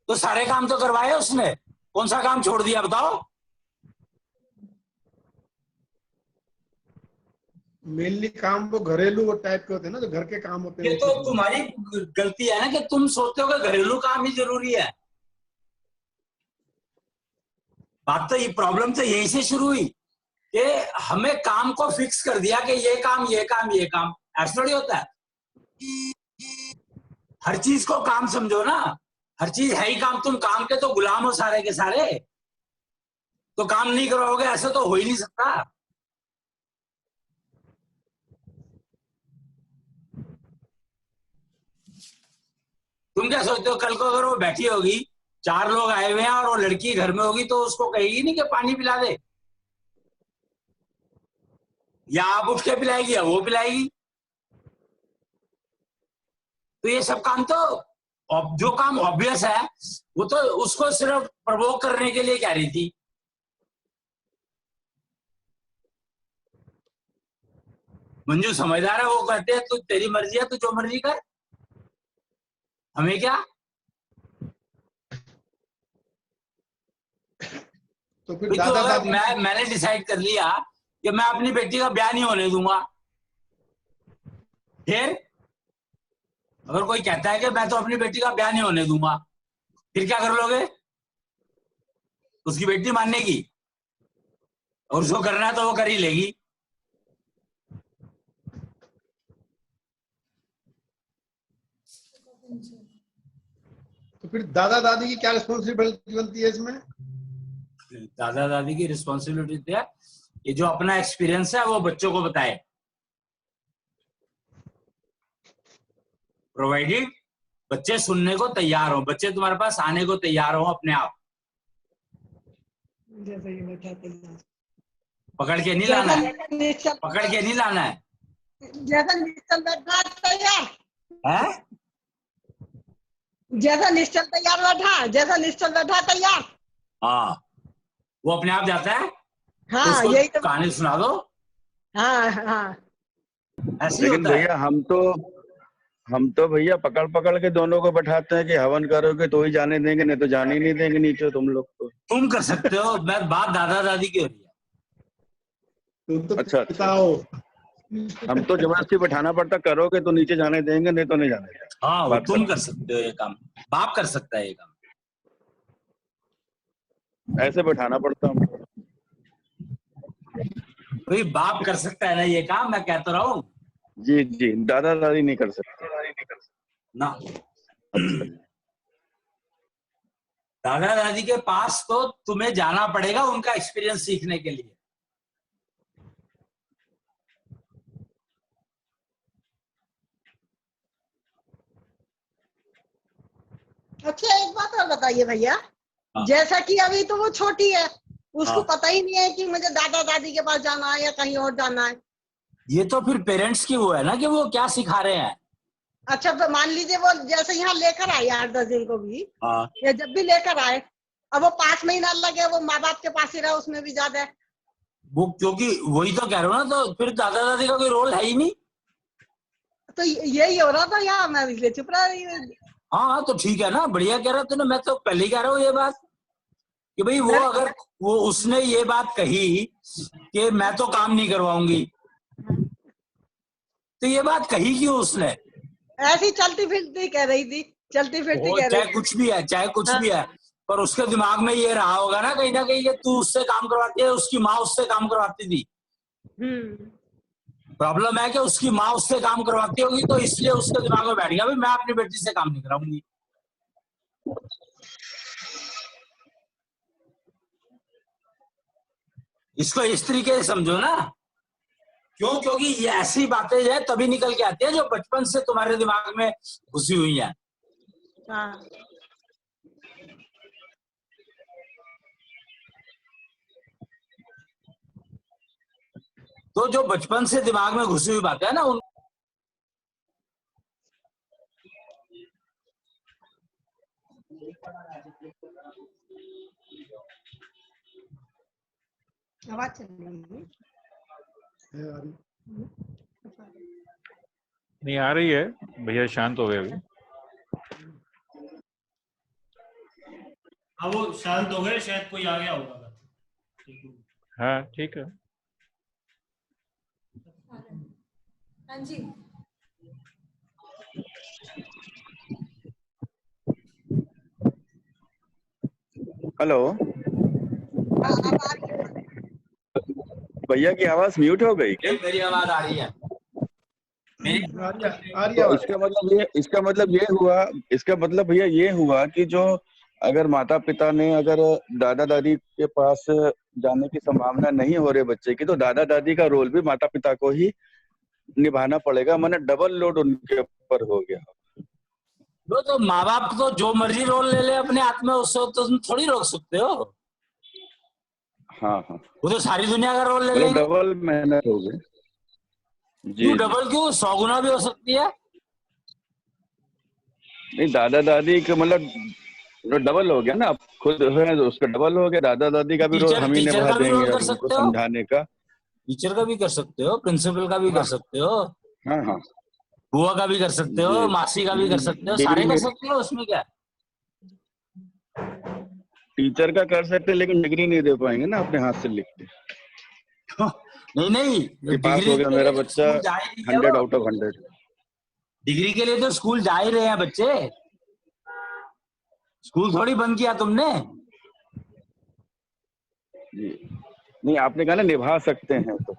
तो सारे काम तो करवाए उसने, कौन सा काम छोड़ दिया बताओ? मेनली काम वो घरेलू वो टाइप के होते हैं ना, जो घर के काम होते हैं। ये तो तुम्हारी गलती है ना कि तुम सोचते हो कि घरेलू काम ही जरूरी है। बात तो ये प्रॉब्लम तो यहीं से शुरू हुई कि हमें काम को फिक्स कर दिया कि ये काम ये काम ये काम। ऐसा थोड़ी होता है। हर चीज को काम समझो ना। हर चीज है ही काम। तुम काम के तो गुलाम हो सारे के सारे। तो काम नहीं करोगे ऐसा तो हो ही नहीं सकता। तुम क्या सोचते हो कल को अगर वो बैठी होगी, 4 लोग आए हुए हैं और वो लड़की घर में होगी, तो उसको कहेगी नहीं कि पानी पिला दे, या आप उठ के पिलाएगी या वो पिलाएगी? तो ये सब काम तो जो काम ऑब्वियस है वो तो उसको सिर्फ प्रवोक करने के लिए कह रही थी। मंजू समझदार है, वो कहते हैं तू तेरी मर्जी है, तू जो मर्जी कर, हमें क्या। तो फिर तो दादा अगर दादी मैंने डिसाइड कर लिया कि मैं अपनी बेटी का ब्याह नहीं होने दूंगा, फिर अगर कोई कहता है कि मैं तो अपनी बेटी का ब्याह नहीं होने दूंगा, फिर क्या कर लोगे? उसकी बेटी मानने की, और उसको करना है तो वो कर ही लेगी। तो फिर दादा दादी की क्या रिस्पॉन्सिबिलिटी बनती है इसमें? दादा दादी की रिस्पॉन्सिबिलिटी है ये जो अपना एक्सपीरियंस है वो बच्चों को बताए, प्रोवाइडेड बच्चे सुनने को तैयार हो, बच्चे तुम्हारे पास आने को तैयार हो अपने आप। जैसे कि बैठाते हैं। पकड़ के नहीं लाना है, जैसा पकड़ के नहीं लाना है। जैसा निश्चल बैठना तैयार। है? जैसा निश्चल तैयार बैठा, जैसा निश्चल बैठा तैयार। हाँ, वो अपने आप जाता है। तो हाँ उसको यही तो। कहानी सुना दो, हाँ हाँ ऐसे ही लेकिन होता है। भैया हम तो भैया पकड़ पकड़ के दोनों को बैठाते हैं कि हवन करोगे तो ही जाने देंगे, नहीं तो जाने ही नहीं देंगे नीचे तुम लोग को। तुम कर सकते हो, मैं बात दादा दादी की हो रही है। तुम तो अच्छा पिता हो। हम तो जबरदस्ती बैठाना पड़ता, करोगे तो नीचे जाने देंगे, नहीं तो नहीं जाने देंगे। हाँ, वो बात तुम खत्म। कर सकते हो ये काम, बाप कर सकता है ये काम। ऐसे बैठाना पड़ता हमको। भाई बाप कर सकता है ना ये काम, मैं कहता रहा हूँ जी जी, दादा दादी नहीं कर सकते ना। अच्छा। दादा दादी के पास तो तुम्हें जाना पड़ेगा उनका एक्सपीरियंस सीखने के लिए। अच्छा एक बात और बताइए भैया, हाँ। जैसा कि अभी तो वो छोटी है, उसको हाँ। पता ही नहीं है कि मुझे दादा दादी के पास जाना है या कहीं और जाना है। ये तो फिर पेरेंट्स की वो है ना कि वो क्या सिखा रहे हैं। अच्छा तो मान लीजिए वो जैसे यहाँ लेकर आए 8-10 दिन को भी, हाँ, या जब भी लेकर आए, अब वो 5 महीना लगे वो माँ बाप के पास ही रहे, उसमें भी ज्यादा है। वो क्योंकि वही तो कह रहा हूँ ना, तो फिर दादा दादी का कोई रोल है ही नहीं। तो यही हो रहा था यहाँ, मैं इसलिए चुप रह रही हूँ। हाँ तो ठीक है ना, बढ़िया कह रहा तूने। मैं तो पहले ही कह रहा हूँ ये बात कि भाई वो अगर वो उसने ये बात कही कि मैं तो काम नहीं करवाऊंगी, तो ये बात कही क्यों उसने? ऐसी चलती फिरती कह रही थी, चलती फिरती वो कह रही चाहे थी। कुछ भी है, चाहे कुछ हाँ। भी है, पर उसके दिमाग में ये रहा होगा ना कहीं कि तू उससे काम करवाती है, उसकी माँ उससे काम करवाती थी। प्रॉब्लम है कि उसकी माँ उससे काम करवाती होगी, तो इसलिए उसके दिमाग में बैठ गया भाई मैं अपनी बेटी से काम नहीं कराऊंगी। इसको इस तरीके से समझो ना। क्यों? क्योंकि ये ऐसी बातें जो है तभी निकल के आती है जो बचपन से तुम्हारे दिमाग में घुसी हुई है। हाँ। तो जो बचपन से दिमाग में घुसी हुई बातें है ना, उन आवाज चल रही नहीं आ रही है भैया, शांत हो गए अभी। हाँ वो शांत हो गए, शायद कोई आ गया होगा। हाँ ठीक है। हाँ जी। हेलो भैया की आवाज म्यूट हो गई क्या? मेरी आवाज आ रही है। आ रही तो आवाज। इसका मतलब भैया ये हुआ कि जो अगर माता पिता ने अगर दादा दादी के पास जाने की संभावना नहीं हो रही बच्चे की, तो दादा दादी का रोल भी माता पिता को ही निभाना पड़ेगा, माने डबल लोड उनके ऊपर हो गया। वो तो माँ बाप तो जो मर्जी रोल ले ले अपने हाथ में, उसको तो तुम थोड़ी रोक सकते हो। हाँ हाँ, वो तो सारी दुनिया का रोल ले मतलब लेंगे। डबल मेहनत हो गई। जी क्यों जी। डबल? क्यों 100 गुना भी हो सकती है। नहीं दादा दादी का मतलब डबल हो गया ना, आप खुद है तो उसका डबल हो गया, दादा दादी का भी रोल हम ही टीचर निभा का भी देंगे रोल कर अब उनको सकते हो, समझाने का। टीचर का भी कर सकते हो, प्रिंसिपल का भी कर हाँ सकते हो, हाँ हाँ बुआ का भी कर सकते हो, जी। मासी का भी कर सकते हो, डिग्री सारे कर में सकते हो, उसमें क्या है? टीचर का कर सकते हैं, लेकिन डिग्री नहीं दे पाएंगे ना अपने हाथ से लिख के नहीं नहीं, कि पास हो डिग्री गया के मेरा लिए तो बच्चा स्कूल जा ही रही है 100 वो। Out of 100। डिग्री के लिए तो स्कूल जा ही रहे हैं बच्चे, स्कूल थोड़ी बंद किया तुमने। जी नहीं, आपने कहा ना निभा सकते हैं, तो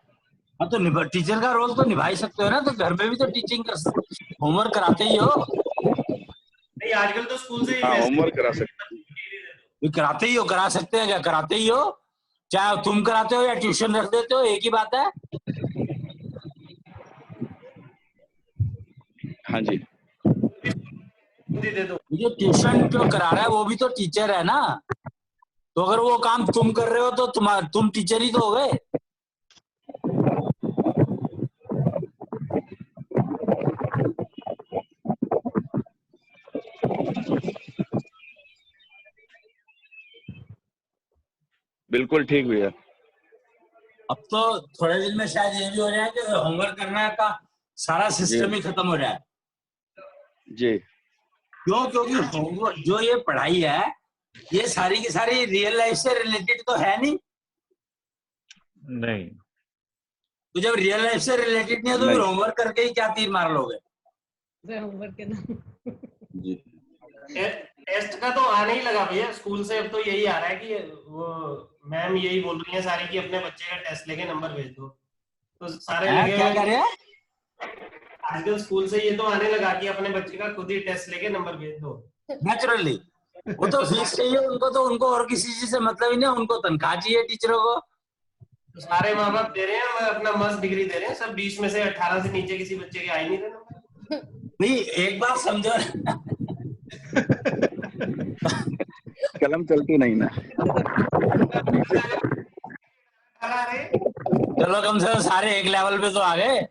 हाँ तो टीचर का रोल तो निभा ही सकते हो ना, तो घर में भी तो टीचिंग कर होमवर्क कराते ही हो। नहीं आजकल तो स्कूल से ही हाँ मैसेज होमवर्क करा सकते हैं। भी कराते ही हो, करा सकते हैं क्या? कराते ही हो, चाहे तुम कराते हो या ट्यूशन रख देते हो, एक ही बात है। हाँ जी। दे दो। जो ट्यूशन जो करा रहा है वो भी तो टीचर है ना, तो अगर वो काम तुम कर रहे हो तो तुम टीचर ही तो हो गए। बिल्कुल ठीक भैया। अब तो थोड़े दिन में शायद ये भी हो जाए कि होमवर्क करने का सारा सिस्टम ही खत्म हो जाए। जी क्यों? क्योंकि होमवर्क जो ये पढ़ाई है ये सारी की सारी रियल लाइफ से रिलेटेड तो है नहीं। नहीं, तो जब रियल लाइफ से रिलेटेड नहीं है तो फिर नहीं। होमवर्क करके ही क्या तीर मार लोगे? होमवर्क के नाम। जी टेस्ट का तो आने ही लगा भैया स्कूल से। अब तो यही आ रहा है कि वो मैम यही बोल रही है सारी कि अपने बच्चे का टेस्ट लेके नंबर भेज दो। तो सारे लगे क्या हुए कर रहे हैं? आजकल स्कूल से ये तो आने लगा कि अपने बच्चे का खुद ही टेस्ट लेके नंबर भेज दो। नेचुरली वो तो फीस चाहिए उनको, तो उनको और किसी चीज से मतलब ही नहीं, उनको तनख्वाह चाहिए टीचरों को। तो सारे माँ बाप दे रहे हैं, अपना मस्त डिग्री दे रहे हैं, सब 20 में से 18 से नीचे किसी बच्चे के आ ही नहीं रहे नंबर। नहीं, एक बात समझो, कलम चलती नहीं ना। अरे चलो कम से कम सारे एक लेवल पे तो आ गए।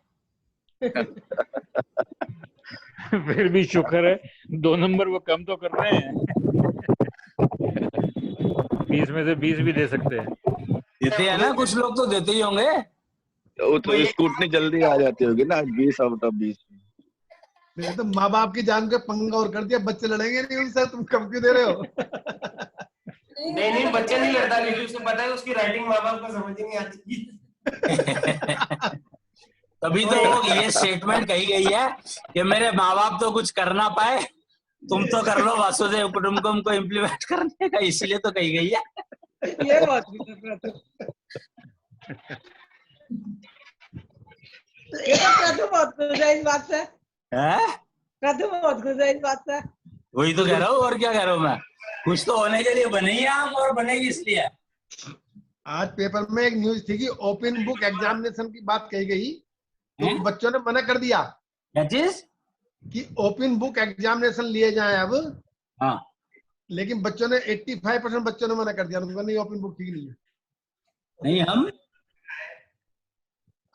फिर भी शुक्र है 2 नंबर वो कम तो कर रहे हैं। 20 में से 20 भी दे सकते हैं। देते हैं ना, कुछ लोग तो देते ही होंगे। वो तो स्कूटनी जल्दी आ जाती होगी ना, 20 आउट ऑफ 20। नहीं तो माँ बाप की जान के पंगा और कर दिया, बच्चे लड़ेंगे नहीं उनसे, तुम कम क्यों दे रहे हो? नहीं बच्चे नहीं लड़ता क्योंकि उसे पता है उसकी राइटिंग माँ बाप को समझ ही नहीं आती। तभी तो ये स्टेटमेंट कही गई है कि मेरे माँ बाप तो कुछ कर ना पाए, तुम तो कर लो वासुदेव कुटुंबकम को इम्प्लीमेंट करने का, इसलिए तो कही गई है। ये बहुत ये तो प्रथम बहुत खुश है इस बात से। हैं? प्रथम बहुत खुश है इस बात से। वही तो कह रहा हूँ, और क्या कह रहा हूँ मैं। कुछ तो होने के लिए बने ही आप, और बनेगी इसलिए। आज पेपर में एक न्यूज थी कि ओपन बुक एग्जामिनेशन की बात कही गई, तो हैं? बच्चों ने मना कर दिया क्या चीज? कि ओपन बुक एग्जामिनेशन लिए जाएं अब। हाँ, लेकिन बच्चों ने 85% बच्चों ने मना कर दिया, उन्होंने नहीं ओपन बुक ठीक नहीं है। नहीं हम,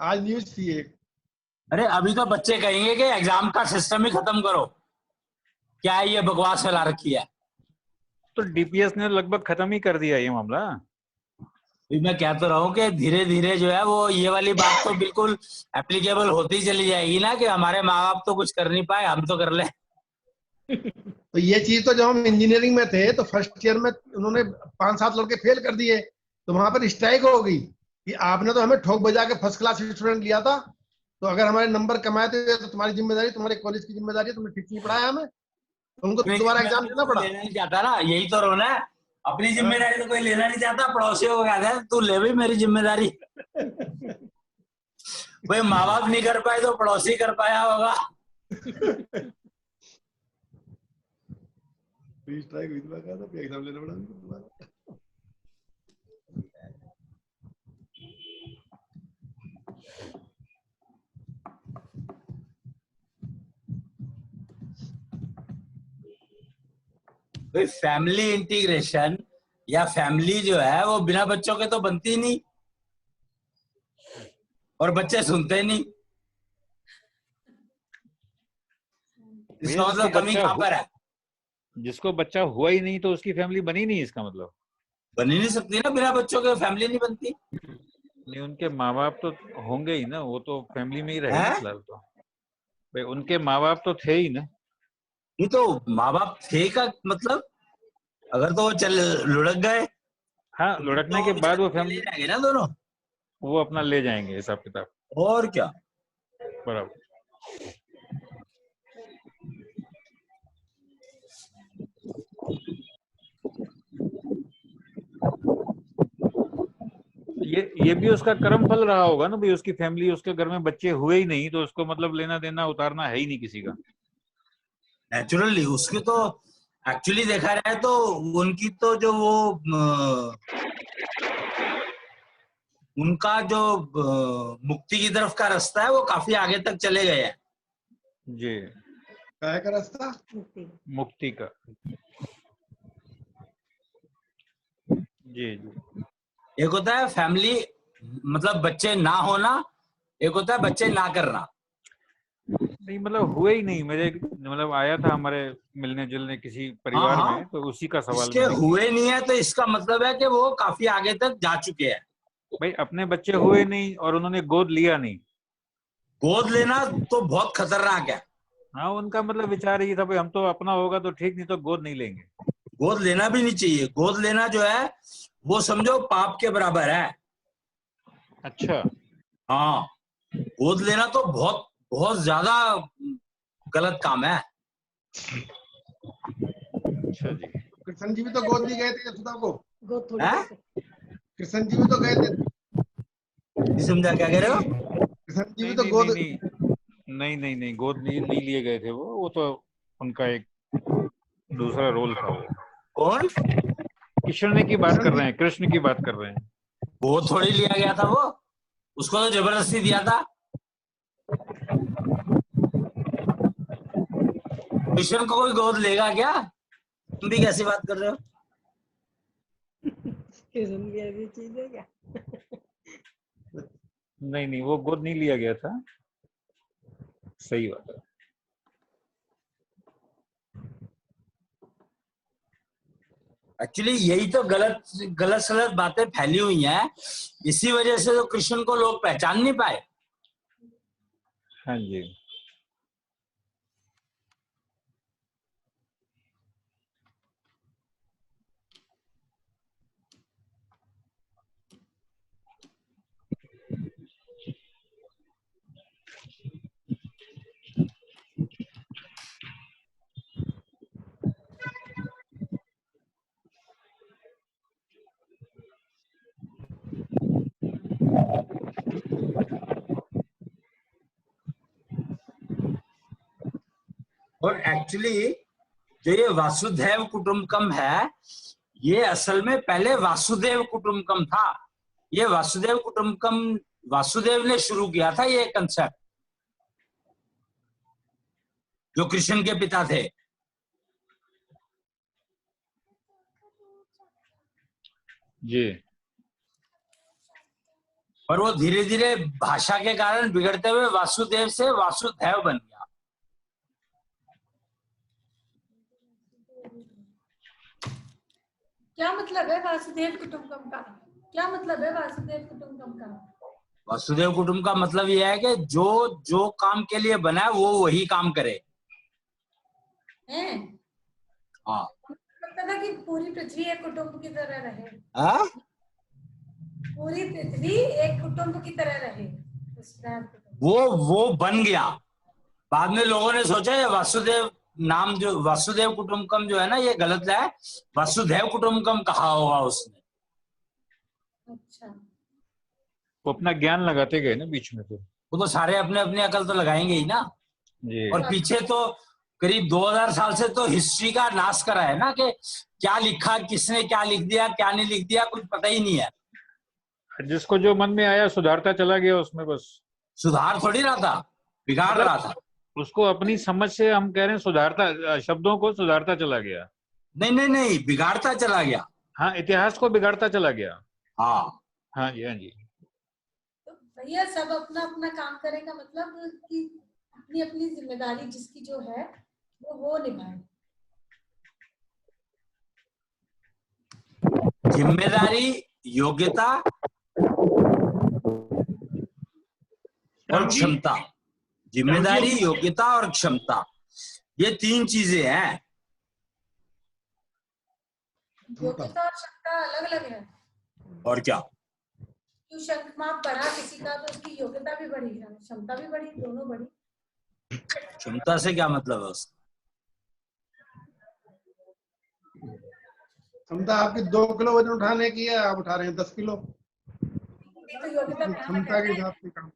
आज न्यूज थी एक। अरे अभी तो बच्चे कहेंगे कि एग्जाम का सिस्टम ही खत्म करो, क्या है ये बकवास फैला रखी है। तो डीपीएस ने लगभग खत्म ही कर दिया ये मामला। अभी मैं कह तो रहा हूँ कि धीरे धीरे जो है वो ये वाली बात तो बिल्कुल एप्लीकेबल होती चली जाएगी ना, कि हमारे माँ बाप तो कुछ कर नहीं पाए, हम तो कर ले। तो ये चीज तो जब हम इंजीनियरिंग में थे तो फर्स्ट ईयर में उन्होंने 5-7 लड़के फेल कर दिए, तो वहां पर स्ट्राइक हो गई कि आपने तो हमें ठोक बजा के फर्स्ट क्लास स्टूडेंट लिया था, तो अगर हमारे नंबर कमाए थे तो तुम्हारी जिम्मेदारी, तुम्हारे कॉलेज की जिम्मेदारी है, तुमने ठीक नहीं पढ़ाया हमें, तो उनको दोबारा एग्जाम देना पड़ा। लेना नहीं चाहता ना, यही तो रोना है। अपनी जिम्मेदारी तो कोई लेना नहीं चाहता, पड़ोसियों को कहता है तू ले भी मेरी जिम्मेदारी। भाई माँ बाप नहीं कर पाए तो पड़ोसी कर पाया होगा। स्ट्राइक हुई थी, कहा था फिर एग्जाम लेना पड़ा दोबारा। भाई फैमिली इंटीग्रेशन या फैमिली जो है वो बिना बच्चों के तो बनती ही नहीं, और बच्चे सुनते नहीं। इसका मतलब कमी कहाँ पर है? जिसको बच्चा हुआ ही नहीं तो उसकी फैमिली बनी नहीं, इसका मतलब बन ही नहीं सकती ना, बिना बच्चों के फैमिली नहीं बनती। नहीं। उनके माँ बाप तो होंगे ही ना, वो तो फैमिली में ही रहे हैं? फिलहाल तो। भाई उनके माँ बाप तो थे ही ना। ये तो माँ बाप थे का मतलब, अगर तो वो चल लुढ़क गए, हाँ, लुढ़कने के बाद वो ले फैमिली जाएंगे ना दोनों, वो अपना ले जाएंगे हिसाब किताब। और क्या। बराबर। ये भी उसका कर्म फल रहा होगा ना भाई, उसकी फैमिली, उसके घर में बच्चे हुए ही नहीं तो उसको मतलब लेना देना उतारना है ही नहीं किसी का। नेचुरली उसकी तो एक्चुअली देखा जाए तो उनकी तो जो वो उनका जो मुक्ति की तरफ का रास्ता है वो काफी आगे तक चले गए हैं। जी, क्या का रास्ता? मुक्ति का। जी जी। एक होता है फैमिली मतलब बच्चे ना होना, एक होता है बच्चे ना करना। नहीं मतलब हुए ही नहीं, मेरे मतलब आया था हमारे मिलने जुलने किसी परिवार हाँ, में, तो उसी का सवाल इसके मैंने किया। हुए नहीं है तो इसका मतलब है कि वो काफी आगे तक जा चुके हैं। भाई अपने बच्चे हुए नहीं और उन्होंने गोद लिया नहीं। गोद लेना तो बहुत खतरनाक है। हाँ, उनका मतलब विचार ये था भाई हम तो अपना होगा तो ठीक, नहीं तो गोद नहीं लेंगे। गोद लेना भी नहीं चाहिए। गोद लेना जो है वो समझो पाप के बराबर है। अच्छा। हाँ, गोद लेना तो बहुत बहुत ज्यादा गलत काम है। अच्छा जी। कृष्ण जी भी तो गोद नहीं गए थे यशोदा को। गोद थोड़ी हैं? देते। कृष्ण जी भी तो गए थे। नहीं समझा, क्या कह रहे हो? कृष्ण जी भी नहीं तो नहीं गोद। नहीं नहीं नहीं नहीं गोद नहीं लिए गए थे वो तो उनका एक दूसरा रोल था। वो कौन? कृष्ण की बात कर रहे हैं, कृष्ण की बात कर रहे हैं। वो थोड़ी लिया गया था वो, उसको तो जबरदस्ती दिया था। कृष्ण को कोई गोद लेगा क्या? तुम भी कैसी बात कर रहे हो? कृष्ण भी ऐसी चीज है क्या? नहीं नहीं वो गोद नहीं लिया गया था। सही बात है। एक्चुअली यही तो गलत गलत सलत बातें फैली हुई हैं। इसी वजह से तो कृष्ण को लोग पहचान नहीं पाए। हाँ जी। और एक्चुअली जो ये वासुदेव कुटुंबकम है, ये असल में पहले वासुदेव कुटुंबकम था। ये वासुदेव कुटुंबकम वासुदेव ने शुरू किया था ये कंसेप्ट, जो कृष्ण के पिता थे। जी। पर वो धीरे धीरे भाषा के कारण बिगड़ते हुए वासुदेव से वासुदेव बन गया। क्या मतलब है वासुदेव कुटुंबकम का? क्या मतलब है वासुदेव कुटुंबकम का? वासुदेव कुटुंब का मतलब यह है कि जो जो काम के लिए बना है वो वही काम करे। हैं? हाँ। लगता था कि पूरी पृथ्वी एक कुटुंब की तरह रहे। हाँ? पूरी पृथ्वी एक कुटुंब की तरह रहे। वो बन गया। बाद में लोगों ने सोचा ये वासुदेव नाम जो वासुदेव कुटुंबकम जो है ना, ये गलत है। वसुधैव कुटुंबकम कहा होगा उसने। अच्छा। वो अपना ज्ञान लगाते गए ना बीच में। तो वो तो सारे अपने अपने अकल तो लगाएंगे ही ना। जी। और पीछे तो करीब 2000 साल से तो हिस्ट्री का नाश करा है ना, कि क्या लिखा, किसने क्या लिख दिया, क्या नहीं लिख दिया, कुछ पता ही नहीं है। जिसको जो मन में आया सुधारता चला गया उसमें बस। सुधार थोड़ी रहा था, बिगाड़ मतलब रहा था। उसको अपनी समझ से हम कह रहे हैं सुधारता, शब्दों को सुधारता चला गया। नहीं नहीं नहीं, बिगाड़ता चला गया। हाँ, इतिहास को बिगाड़ता चला गया। हाँ। हाँ जी, हाँ जी। तो भैया सब अपना अपना काम करेगा, मतलब कि अपनी अपनी जिम्मेदारी जिसकी जो है वो निभाए। जिम्मेदारी, योग्यता और क्षमता। जिम्मेदारी, योग्यता और क्षमता, ये 3 चीजें हैं। योग्यता और क्षमता अलग अलग है। और क्या? क्यों शंखमाप बढ़ा किसी का तो उसकी योग्यता भी बढ़ी, क्षमता भी बढ़ी, दोनों बढ़ी। क्षमता से क्या मतलब है उसका? क्षमता आपकी 2 किलो वजन उठाने की है, आप उठा रहे हैं 10 किलो। तो योग्यता क्षमता के हिसाब से काम।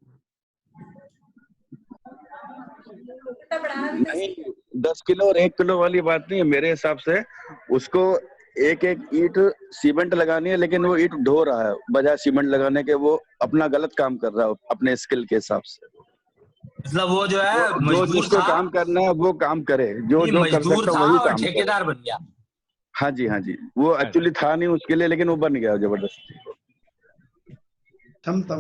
योग्यता बढ़ाना भी तो नहीं, 10 किलो और 1 किलो वाली बात नहीं है मेरे हिसाब से। उसको एक एक ईंट सीमेंट लगानी है, लेकिन वो ईंट ढो रहा है बजाय सीमेंट लगाने के। वो अपना गलत काम कर रहा है अपने स्किल के हिसाब से। मतलब वो जो है जो मजदूर जिसको था, काम करना है वो काम करे, जो जो कर मजदूर सकता था वही और काम करे। ठेकेदार बन गया। हाँ जी, हाँ जी। वो एक्चुअली था नहीं उसके लिए, लेकिन वो बन गया जबरदस्ती। क्षमता।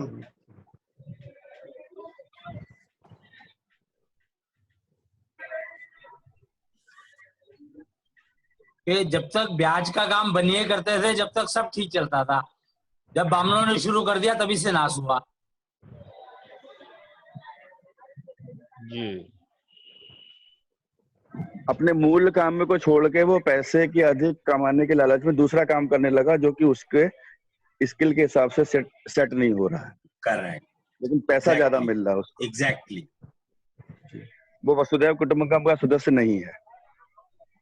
कि जब तक ब्याज का काम बनिए करते थे जब तक सब ठीक चलता था, जब बामनों ने शुरू कर दिया तभी से नाश हुआ। जी। अपने मूल काम में को छोड़ के वो पैसे की अधिक कमाने के लालच में दूसरा काम करने लगा, जो कि उसके स्किल के हिसाब से सेट नहीं हो रहा है, करेक्ट, लेकिन पैसा ज्यादा मिल रहा है उसको। एग्जैक्टली। वो वसुधैव कुटुंबकम का सदस्य नहीं है,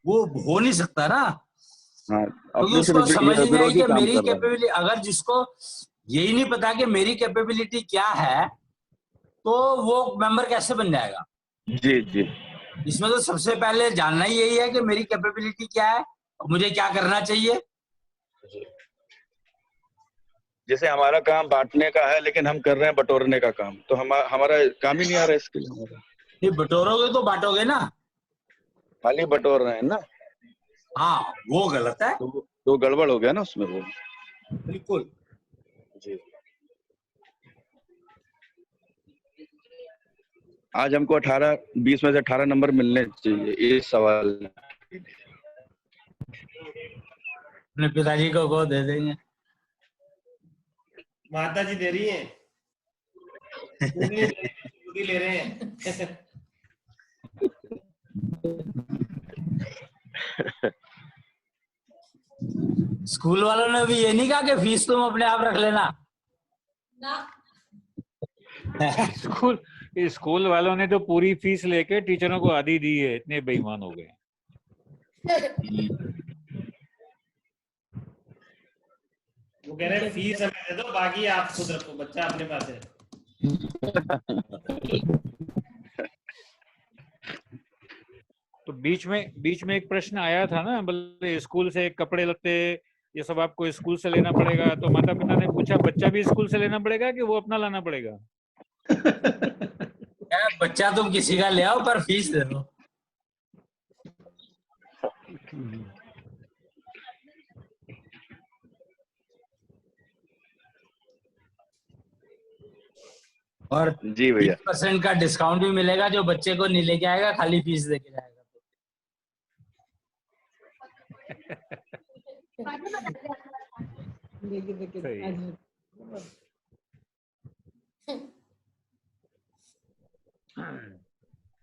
वो हो नहीं सकता ना, हाँ, क्योंकि अपने से उसको समझ ही नहीं आई विरोधी कि काम मेरी कर रहा है। कैपेबिलिटी, अगर जिसको यही नहीं पता कि मेरी कैपेबिलिटी क्या है तो वो मेंबर कैसे बन जाएगा? जी जी। इसमें तो सबसे पहले जानना ही यही है कि मेरी कैपेबिलिटी क्या है और मुझे क्या करना चाहिए। जैसे हमारा काम बांटने का है, लेकिन हम कर रहे हैं बटोरने का काम, तो हमारा काम ही नहीं आ रहा है स्किल हमारा। नहीं, बटोरोगे तो बांटोगे ना। खाली बटोर रहे हैं ना, हाँ, वो गलत है। तो गड़बड़ हो गया ना उसमें वो। बिल्कुल। जी। आज हमको 20 में से 18 नंबर मिलने चाहिए इस सवाल में। अपने पिताजी को दे देंगे। माता जी दे रही हैं, खुद ही ले रहे हैं। स्कूल वालों ने भी ये नहीं कहा कि फीस तुम अपने आप रख लेना ना। स्कूल वालों ने तो पूरी फीस लेके टीचरों को आधी दी है, इतने बेईमान हो गए। वो कह रहे हैं फीस हमें दे दो, बाकी आप खुद रखो, बच्चा अपने पास है। तो बीच में एक प्रश्न आया था ना, बोले स्कूल से कपड़े लत्ते ये सब आपको स्कूल से लेना पड़ेगा, तो माता पिता ने पूछा बच्चा भी स्कूल से लेना पड़ेगा कि वो अपना लाना पड़ेगा? बच्चा तुम किसी का ले आओ पर फीस दे दो। और जी भैया। 20% का डिस्काउंट भी मिलेगा जो बच्चे को नहीं लेके आएगा, खाली फीस दे के जाएगा।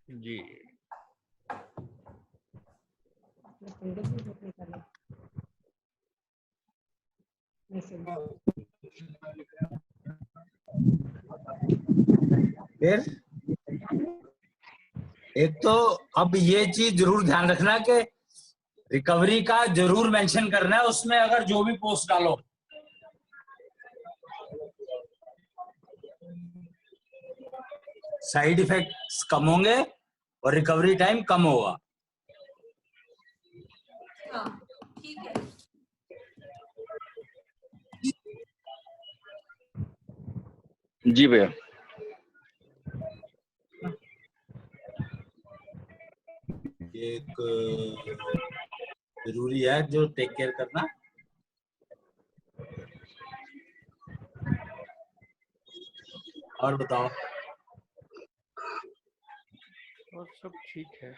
जी। फिर एक तो अब ये चीज जरूर ध्यान रखना कि रिकवरी का जरूर मेंशन करना है उसमें, अगर जो भी पोस्ट डालो। साइड इफेक्ट्स कम होंगे और रिकवरी टाइम कम होगा। हाँ, ठीक है। जी भैया। एक जरूरी है जो टेक केयर करना। और बताओ। और सब ठीक है।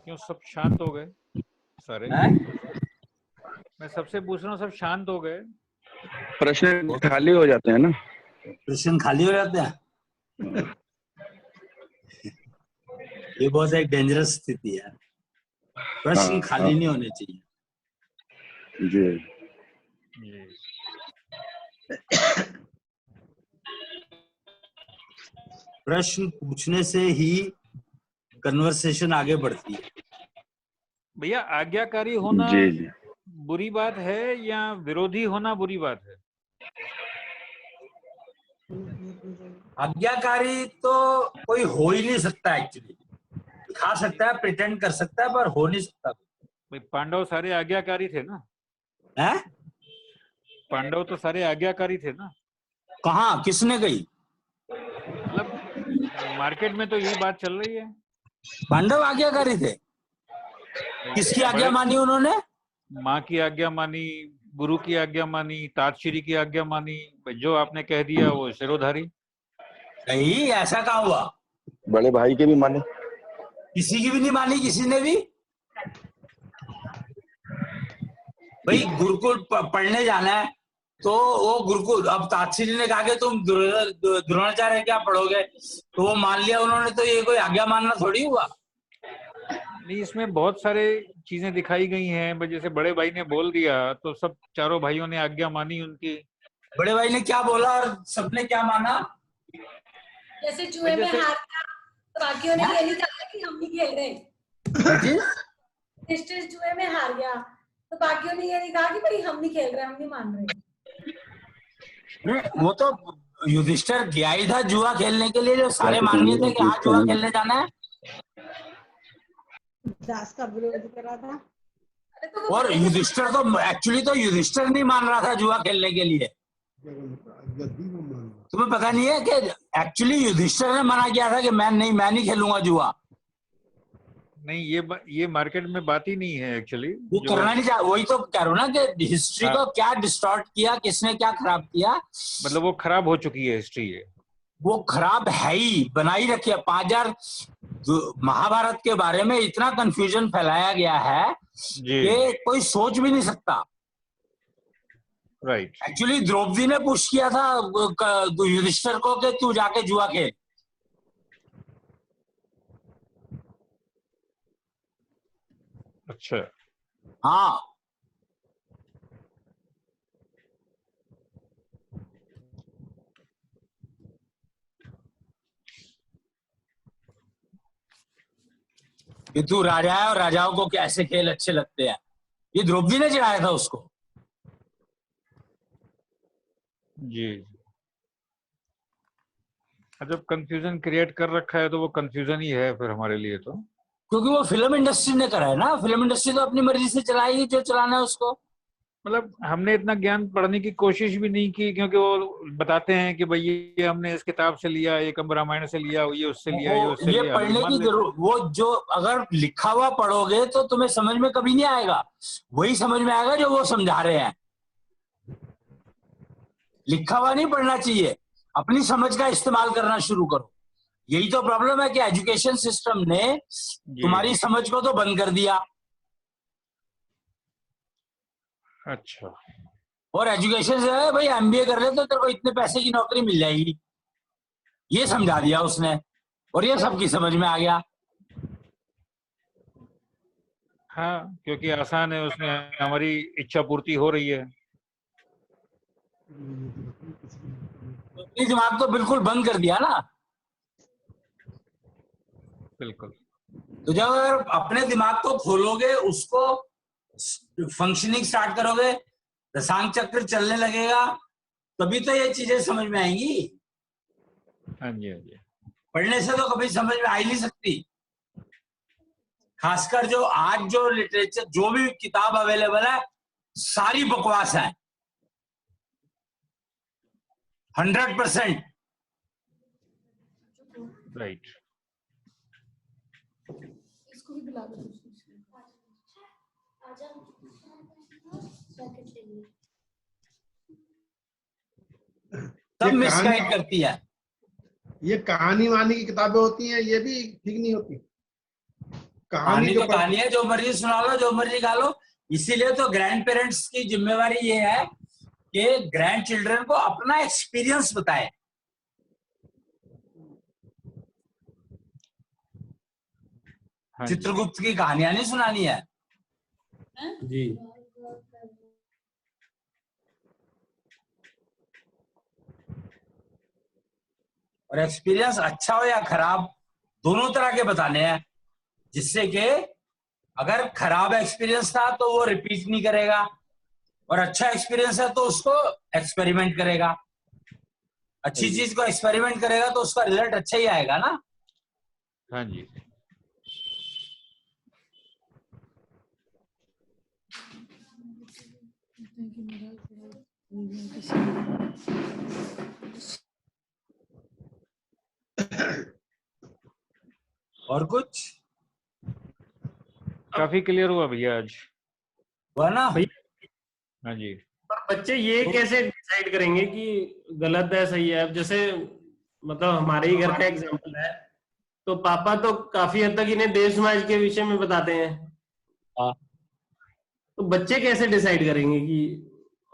क्यों सब शांत हो गए सारे? मैं सबसे पूछ रहा हूँ, सब शांत हो गए? प्रश्न खाली हो जाते हैं ना। प्रश्न खाली हो जाते हैं। ये बहुत एक डेंजरस स्थिति है। प्रश्न खाली नहीं होने चाहिए। जी। प्रश्न पूछने से ही कन्वर्सेशन आगे बढ़ती है। भैया आज्ञाकारी होना जी जी। बुरी बात है या विरोधी होना बुरी बात है? आज्ञाकारी तो कोई हो ही नहीं सकता, एक्चुअली खा सकता है, प्रिटेंड कर सकता है, पर हो नहीं सकता। भाई पांडव सारे आज्ञाकारी थे ना? हैं? पांडव तो सारे आज्ञाकारी थे ना? कहाँ, किसने कही? मतलब मार्केट में तो यही बात चल रही है। पांडव आज्ञाकारी थे? किसकी आज्ञा मानी उन्होंने? माँ की आज्ञा मानी, गुरु की आज्ञा मानी, तातश्री की आज्ञा मानी, जो आपने कह दिया वो सिरोधारी। नहीं, ऐसा कहाँ हुआ? बड़े भाई के भी माने। किसी की भी नहीं मानी, किसी ने भी। भाई गुरुकुल पढ़ने जाना है तो वो गुरुकुल, अब तातश्री ने कहा कि तुम द्रोणाचार्य क्या पढ़ोगे, तो वो मान लिया उन्होंने, तो ये कोई आज्ञा मानना थोड़ी हुआ। नहीं, इसमें बहुत सारे चीजें दिखाई गई हैं, बस जैसे बड़े भाई ने बोल दिया तो सब चारों भाइयों ने आज्ञा मानी उनकी। बड़े भाई ने क्या बोला और सबने क्या माना? जैसे जुए में जैसे- हार गया तो बाकियों ने ये नहीं कहा कि हम नहीं खेल रहे। युधिष्ठिर जुए में हार गया तो बाकियों ने ये नहीं कहा कि भाई हम नहीं खेल रहे, हम नहीं मान रहे। वो तो युधिष्ठिर गया ही था जुआ खेलने के लिए, जो सारे मान लिए थे कि हाँ जुआ खेलने जाना है। दास का विरोध करा था। अरे तो वो और युधिष्ठिर तो एक्चुअली तो युधिष्ठिर नहीं मान रहा था जुआ खेलने के लिए। तुम्हें पता नहीं है कि एक्चुअली युधिष्ठिर ने मना किया था कि मैं नहीं खेलूंगा जुआ। नहीं, ये मार्केट में बात ही नहीं है एक्चुअली। वो करना नहीं चाह, वही तो कह रहा हूं ना कि हिस्ट्री को क्या डिस्टॉर्ट किया, किसने क्या खराब किया। मतलब वो खराब हो चुकी है हिस्ट्री। है वो खराब है ही, बनाई रखी है। 5000 महाभारत के बारे में इतना कंफ्यूजन फैलाया गया है कि कोई सोच भी नहीं सकता। राइट। एक्चुअली द्रौपदी ने पुश किया था युधिष्ठिर को कि तू जाके जुआ खेल। अच्छा। हाँ, कि तू राजा है और राजाओं को कैसे खेल अच्छे लगते हैं, ये द्रौपदी ने चढ़ाया था उसको। जी। जब कंफ्यूजन क्रिएट कर रखा है तो वो कंफ्यूजन ही है फिर हमारे लिए तो। क्योंकि वो फिल्म इंडस्ट्री ने करा है ना, फिल्म इंडस्ट्री तो अपनी मर्जी से चलाएगी जो चलाना है उसको। मतलब हमने इतना ज्ञान पढ़ने की कोशिश भी नहीं की, क्योंकि वो बताते हैं कि भाई ये हमने इस किताब से लिया, ये कंब रामायण से लिया, ये उससे लिया, ये उससे ये लिया, पढ़ने मान की लेते जरूरत, वो जो अगर लिखा हुआ पढ़ोगे तो तुम्हें समझ में कभी नहीं आएगा, वही समझ में आएगा जो वो समझा रहे हैं। लिखा हुआ नहीं पढ़ना चाहिए, अपनी समझ का इस्तेमाल करना शुरू करो। यही तो प्रॉब्लम है कि एजुकेशन सिस्टम ने तुम्हारी समझ को तो बंद कर दिया। अच्छा। और एजुकेशन से है भाई एमबीए कर ले तो तेरे को इतने पैसे की नौकरी मिल जाएगी, ये समझा दिया उसने, और ये सबकी समझ में आ गया। हाँ, क्योंकि आसान है, उसमें हमारी इच्छा पूर्ति हो रही है। तो अपनी दिमाग तो बिल्कुल बंद कर दिया ना। बिल्कुल। तो जब अगर अपने दिमाग को खोलोगे, उसको फंक्शनिंग स्टार्ट करोगे, रसायन चक्र चलने लगेगा, तभी तो ये चीजें समझ में आएंगी। हाँ जी, हाँ जी। पढ़ने से तो कभी समझ में आ ही नहीं सकती। खासकर जो आज जो लिटरेचर, जो भी किताब अवेलेबल है, सारी बकवास है 100%। राइट। इसको भी बुला दो। सब मिसगाइड करती है। ये कहानी वानी की किताबें होती हैं, ये भी ठीक नहीं होती। कहानी जो तो कहानी है, जो मर्जी सुना लो, जो मर्जी गा लो। इसीलिए तो ग्रैंड पेरेंट्स की जिम्मेवारी ये है कि ग्रैंड चिल्ड्रन को अपना एक्सपीरियंस बताए। हाँ, चित्रगुप्त की कहानियां नहीं सुनानी है जी। और एक्सपीरियंस अच्छा हो या खराब, दोनों तरह के बताने हैं, जिससे कि अगर खराब एक्सपीरियंस था तो वो रिपीट नहीं करेगा, और अच्छा एक्सपीरियंस है तो उसको एक्सपेरिमेंट करेगा। अच्छी चीज को एक्सपेरिमेंट करेगा तो उसका रिजल्ट अच्छा ही आएगा ना। हाँ जी। और कुछ काफी क्लियर हुआ भैया आज। हुआ ना? हाँ जी। पर बच्चे ये कैसे डिसाइड करेंगे कि गलत है सही है? अब जैसे मतलब हमारे ही घर का एग्जांपल है, तो पापा तो काफी हद तक इन्हें देश समाज के विषय में बताते हैं, हाँ। तो बच्चे कैसे डिसाइड करेंगे कि,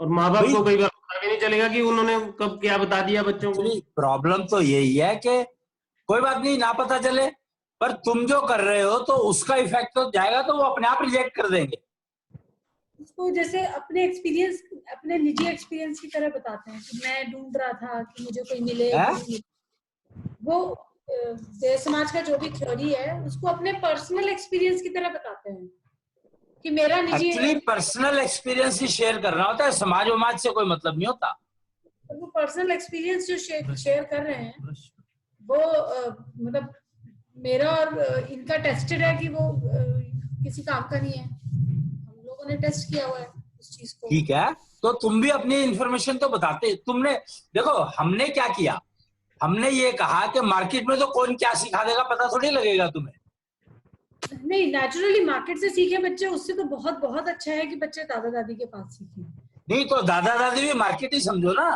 और माँ बाप भाई को कई बार पता भी नहीं चलेगा कि उन्होंने कब क्या बता दिया बच्चों को। प्रॉब्लम तो यही है कि कोई बात नहीं, ना पता चले, पर तुम जो कर रहे हो तो उसका इफेक्ट तो जाएगा, तो वो अपने आप रिजेक्ट कर देंगे। उसको जैसे अपने एक्सपीरियंस, अपने निजी एक्सपीरियंस की तरह बताते हैं कि मैं ढूंढ रहा था कि मुझे कोई मिले है? कोई मिले। वो देश समाज का जो भी थ्योरी है उसको अपने पर्सनल एक्सपीरियंस की तरह बताते हैं कि मेरा निजी एक्चुअली पर्सनल एक्सपीरियंस ही शेयर करना होता है, समाज वमाज से कोई मतलब नहीं होता। वो पर्सनल एक्सपीरियंस जो शेयर कर रहे हैं वो मतलब मेरा और इनका टेस्टेड है कि वो किसी काम का नहीं है। हम लोगों ने टेस्ट किया हुआ है उस चीज को। ठीक है, तो तुम भी अपनी इंफॉर्मेशन तो बताते। तुमने देखो हमने क्या किया, हमने ये कहा कि मार्केट में तो कौन क्या सिखा देगा पता थोड़ी लगेगा तुम्हें। नहीं, नेचुरली मार्केट से सीखे बच्चे, उससे तो बहुत बहुत अच्छा है कि बच्चे दादा दादी के पास सीखे। नहीं तो दादा दादी भी मार्केट ही समझो ना।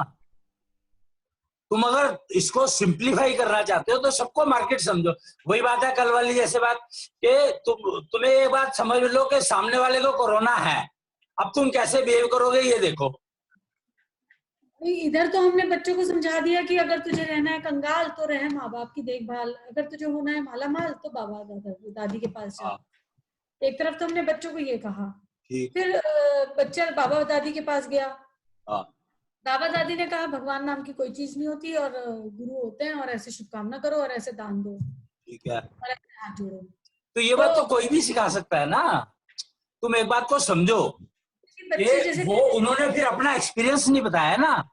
तुम अगर इसको सिंप्लीफाई करना चाहते हो तो सबको मार्केट समझो। वही बात है कल वाली जैसे बात कि तुम्हें ये बात समझ लो कि सामने वाले को कोरोना है, अब तुम कैसे बिहेव करोगे ये देखो। नहीं, इधर तो हमने बच्चों को समझा दिया कि अगर तुझे रहना है कंगाल तो रह माँ बाप की देखभाल, अगर तुझे होना है माला माल तो बाबा दादा दादी के पास जा। एक तरफ तो हमने बच्चों को ये कहा, फिर बच्चा बाबा दादी के पास गया, बाबा दादी ने कहा भगवान नाम की कोई चीज नहीं होती और गुरु होते हैं और ऐसे शुभकामना करो और ऐसे दान दो, ठीक है, और ऐसे हाथ जोड़ो। तो ये बात तो कोई भी सिखा सकता है ना। तुम एक बात को समझो, बच्चे जैसे वो उन्होंने फिर अपना एक्सपीरियंस नहीं बताया ना।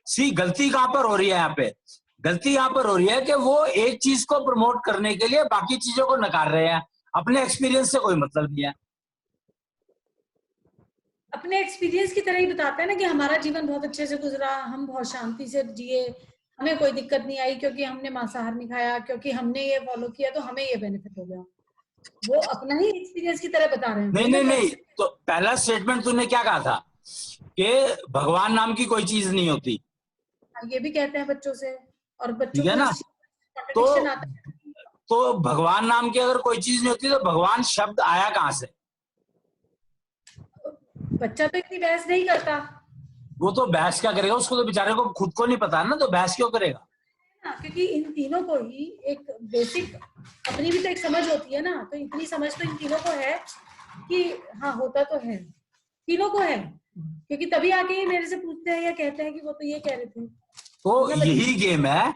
सी गलती कहां पर हो रही है यहाँ पे? गलती यहाँ पर हो रही है कि वो एक चीज को प्रमोट करने के लिए बाकी चीजों को नकार रहे हैं, अपने एक्सपीरियंस से कोई मतलब नहीं है। अपने एक्सपीरियंस की तरह ही बताते हैं ना कि हमारा जीवन बहुत अच्छे से गुजरा, हम बहुत शांति से जिए, हमें कोई दिक्कत नहीं आई क्योंकि हमने मांसाहार नहीं खाया, क्योंकि हमने ये फॉलो किया तो हमें ये बेनिफिट हो गया। वो अपना ही एक्सपीरियंस की तरह बता रहे हैं। नहीं, तो पहला स्टेटमेंट तूने क्या कहा था कि भगवान नाम की कोई चीज नहीं होती। ये भी कहते हैं बच्चों से, और बच्चों ठीक है को ना? कॉन्ट्रडिक्शन आता है। तो भगवान नाम की अगर कोई चीज नहीं होती तो भगवान शब्द आया कहां से? बच्चा तो इतनी बहस नहीं करता। वो तो बहस क्या करेगा, उसको तो बेचारे को खुद को नहीं पता ना, तो बहस क्यों करेगा? क्योंकि इन तीनों को ही एक बेसिक अपनी भी तो एक समझ होती है ना, तो इतनी समझ तो इन तीनों को है कि हाँ होता तो है, तीनों को है, क्योंकि तभी आके ये मेरे से पूछते हैं या कहते हैं कि वो तो ये कह रहे थे। तो यही गेम है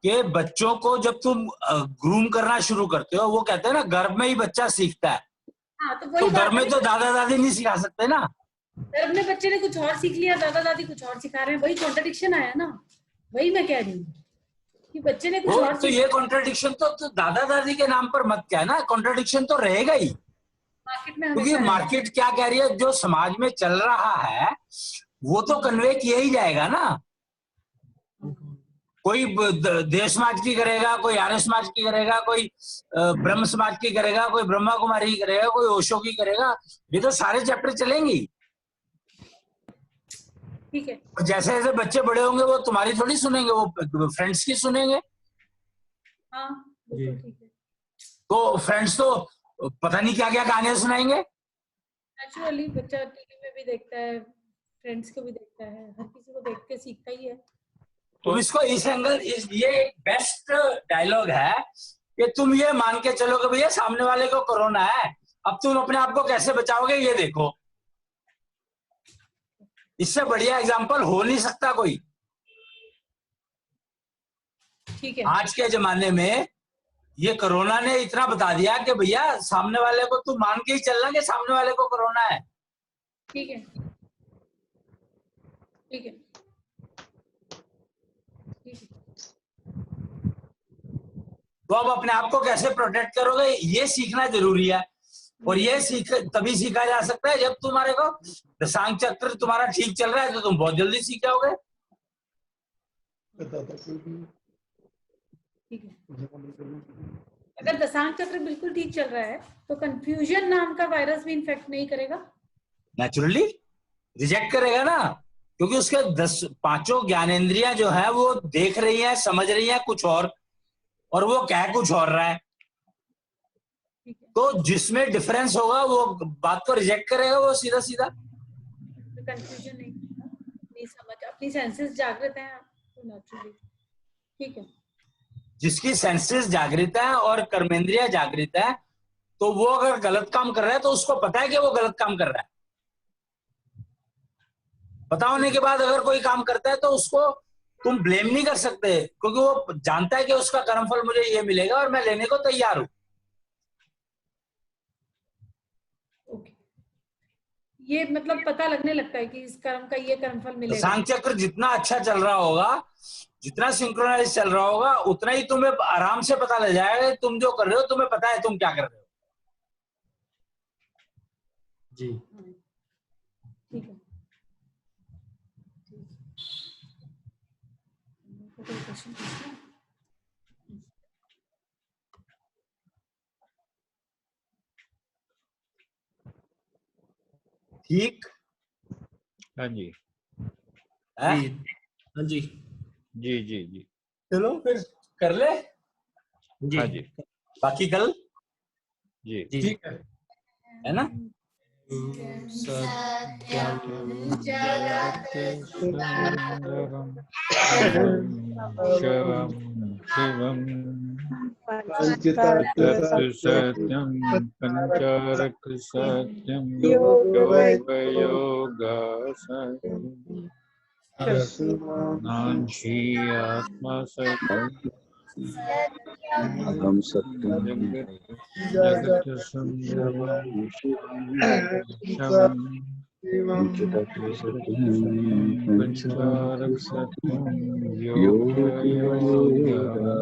कि बच्चों को जब तुम ग्रूम करना शुरू करते हो, वो कहते हैं ना गर्भ में ही बच्चा सीखता है। हाँ, तो गर्भ में तो दादा दादी नहीं सिखा सकते ना। गर्भ में बच्चे ने कुछ और सीख लिया, दादा दादी कुछ और सिखा रहे हैं, वही कॉन्ट्रडिक्शन आया ना। वही मैं कह रही हूँ कि बच्चे ने कुछ और तो ये कॉन्ट्रडिक्शन तो दादा दादी के नाम पर मत कहना, कॉन्ट्रडिक्शन तो रहेगा ही। मार्केट में, क्योंकि मार्केट क्या कह रही है, जो समाज में चल रहा है वो तो कन्वे किया ही जाएगा ना। कोई देश समाज की करेगा, कोई आर्य समाज की करेगा, कोई ब्रह्म समाज की करेगा, कोई ब्रह्मा कुमारी की करेगा, कोई ओशो की करेगा। ये तो सारे चैप्टर चलेंगी। ठीक है, जैसे जैसे बच्चे बड़े होंगे वो तुम्हारी थोड़ी सुनेंगे, वो फ्रेंड्स की सुनेंगे। हाँ बिल्कुल ठीक है। तो फ्रेंड्स तो पता नहीं क्या क्या कहानियां सुनाएंगे। नेचुरली बच्चा टीवी में भी देखता है, फ्रेंड्स को भी देखता है, हर किसी को देख के सीखता ही है। तुम इसको इस एंगल, ये एक बेस्ट डायलॉग है कि तुम ये मान के चलो कि भैया सामने वाले को कोरोना है, अब तुम अपने आप को कैसे बचाओगे ये देखो। इससे बढ़िया एग्जाम्पल हो नहीं सकता कोई। ठीक है, आज के जमाने में ये कोरोना ने इतना बता दिया कि भैया सामने वाले को तुम मान के ही चलना कि सामने वाले को कोरोना है। ठीक है, ठीक है, ठीक है। तो अब अपने आप को कैसे प्रोटेक्ट करोगे ये सीखना जरूरी है। और ये तभी सीखा जा सकता है जब तुम्हारे को दशांग चक्र तुम्हारा ठीक चल रहा है, तो तुम बहुत जल्दी सीख जाओगे। ठीक है, अगर दशांग चक्र बिल्कुल ठीक चल रहा है तो कंफ्यूजन नाम का वायरस भी इन्फेक्ट नहीं करेगा। नेचुरली रिजेक्ट करेगा ना, क्योंकि उसके 5 ज्ञानेंद्रियां जो है वो देख रही हैं, समझ रही हैं कुछ और वो कह कुछ और रहा है। तो जिसमें डिफरेंस होगा वो बात को रिजेक्ट करेगा, वो सीधा सीधा। कंफ्यूजन नहीं समझ, अपनी सेंसेस जागृत हैं तो नेचुरली ठीक है। जिसकी सेंसेस जागृत है और कर्मेंद्रिया जागृत है, तो वो अगर गलत काम कर रहा है तो उसको पता है कि वो गलत काम कर रहा है। पता होने के बाद अगर कोई काम करता है तो उसको तुम ब्लेम नहीं कर सकते, क्योंकि वो जानता है कि उसका कर्मफल मुझे ये मिलेगा और मैं लेने को तैयार हूं। ये मतलब पता लगने लगता है कि इस कर्म का ये कर्मफल मिलेगा। सांख चक्र जितना अच्छा चल रहा होगा, जितना सिंक्रोनाइज चल रहा होगा, उतना ही तुम्हें आराम से पता लग जाएगा तुम जो कर रहे हो तुम्हें पता है तुम क्या कर रहे हो। जी ठीक है। कोई क्वेश्चन पूछना? ठीक। हाँ जी है? हाँ जी जी जी जी चलो फिर कर ले। जी हाँ जी बाकी कल जी जी ठीक है ना। सत्यम जगत् सुंदरम शिवम शिवम तत् सत्यम पंचारक सत्यम योगयोगा सत्यम नांशी आत्मा सत्यम अहम सत्यम जगत् सुंदरम शिवम पंचारक सत्यम योगयोगा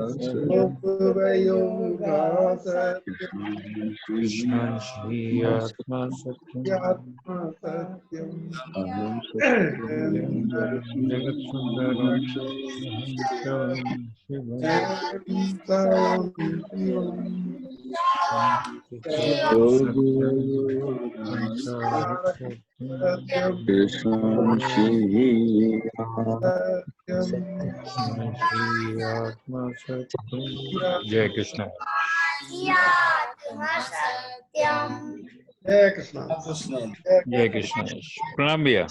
कृष्ण श्री आत्मा सत्यम जगत सुंदरम आत्मा सत्यम। जय कृष्ण। जय कृष्ण कृष्ण। जय कृष्ण। प्रणाम भैया।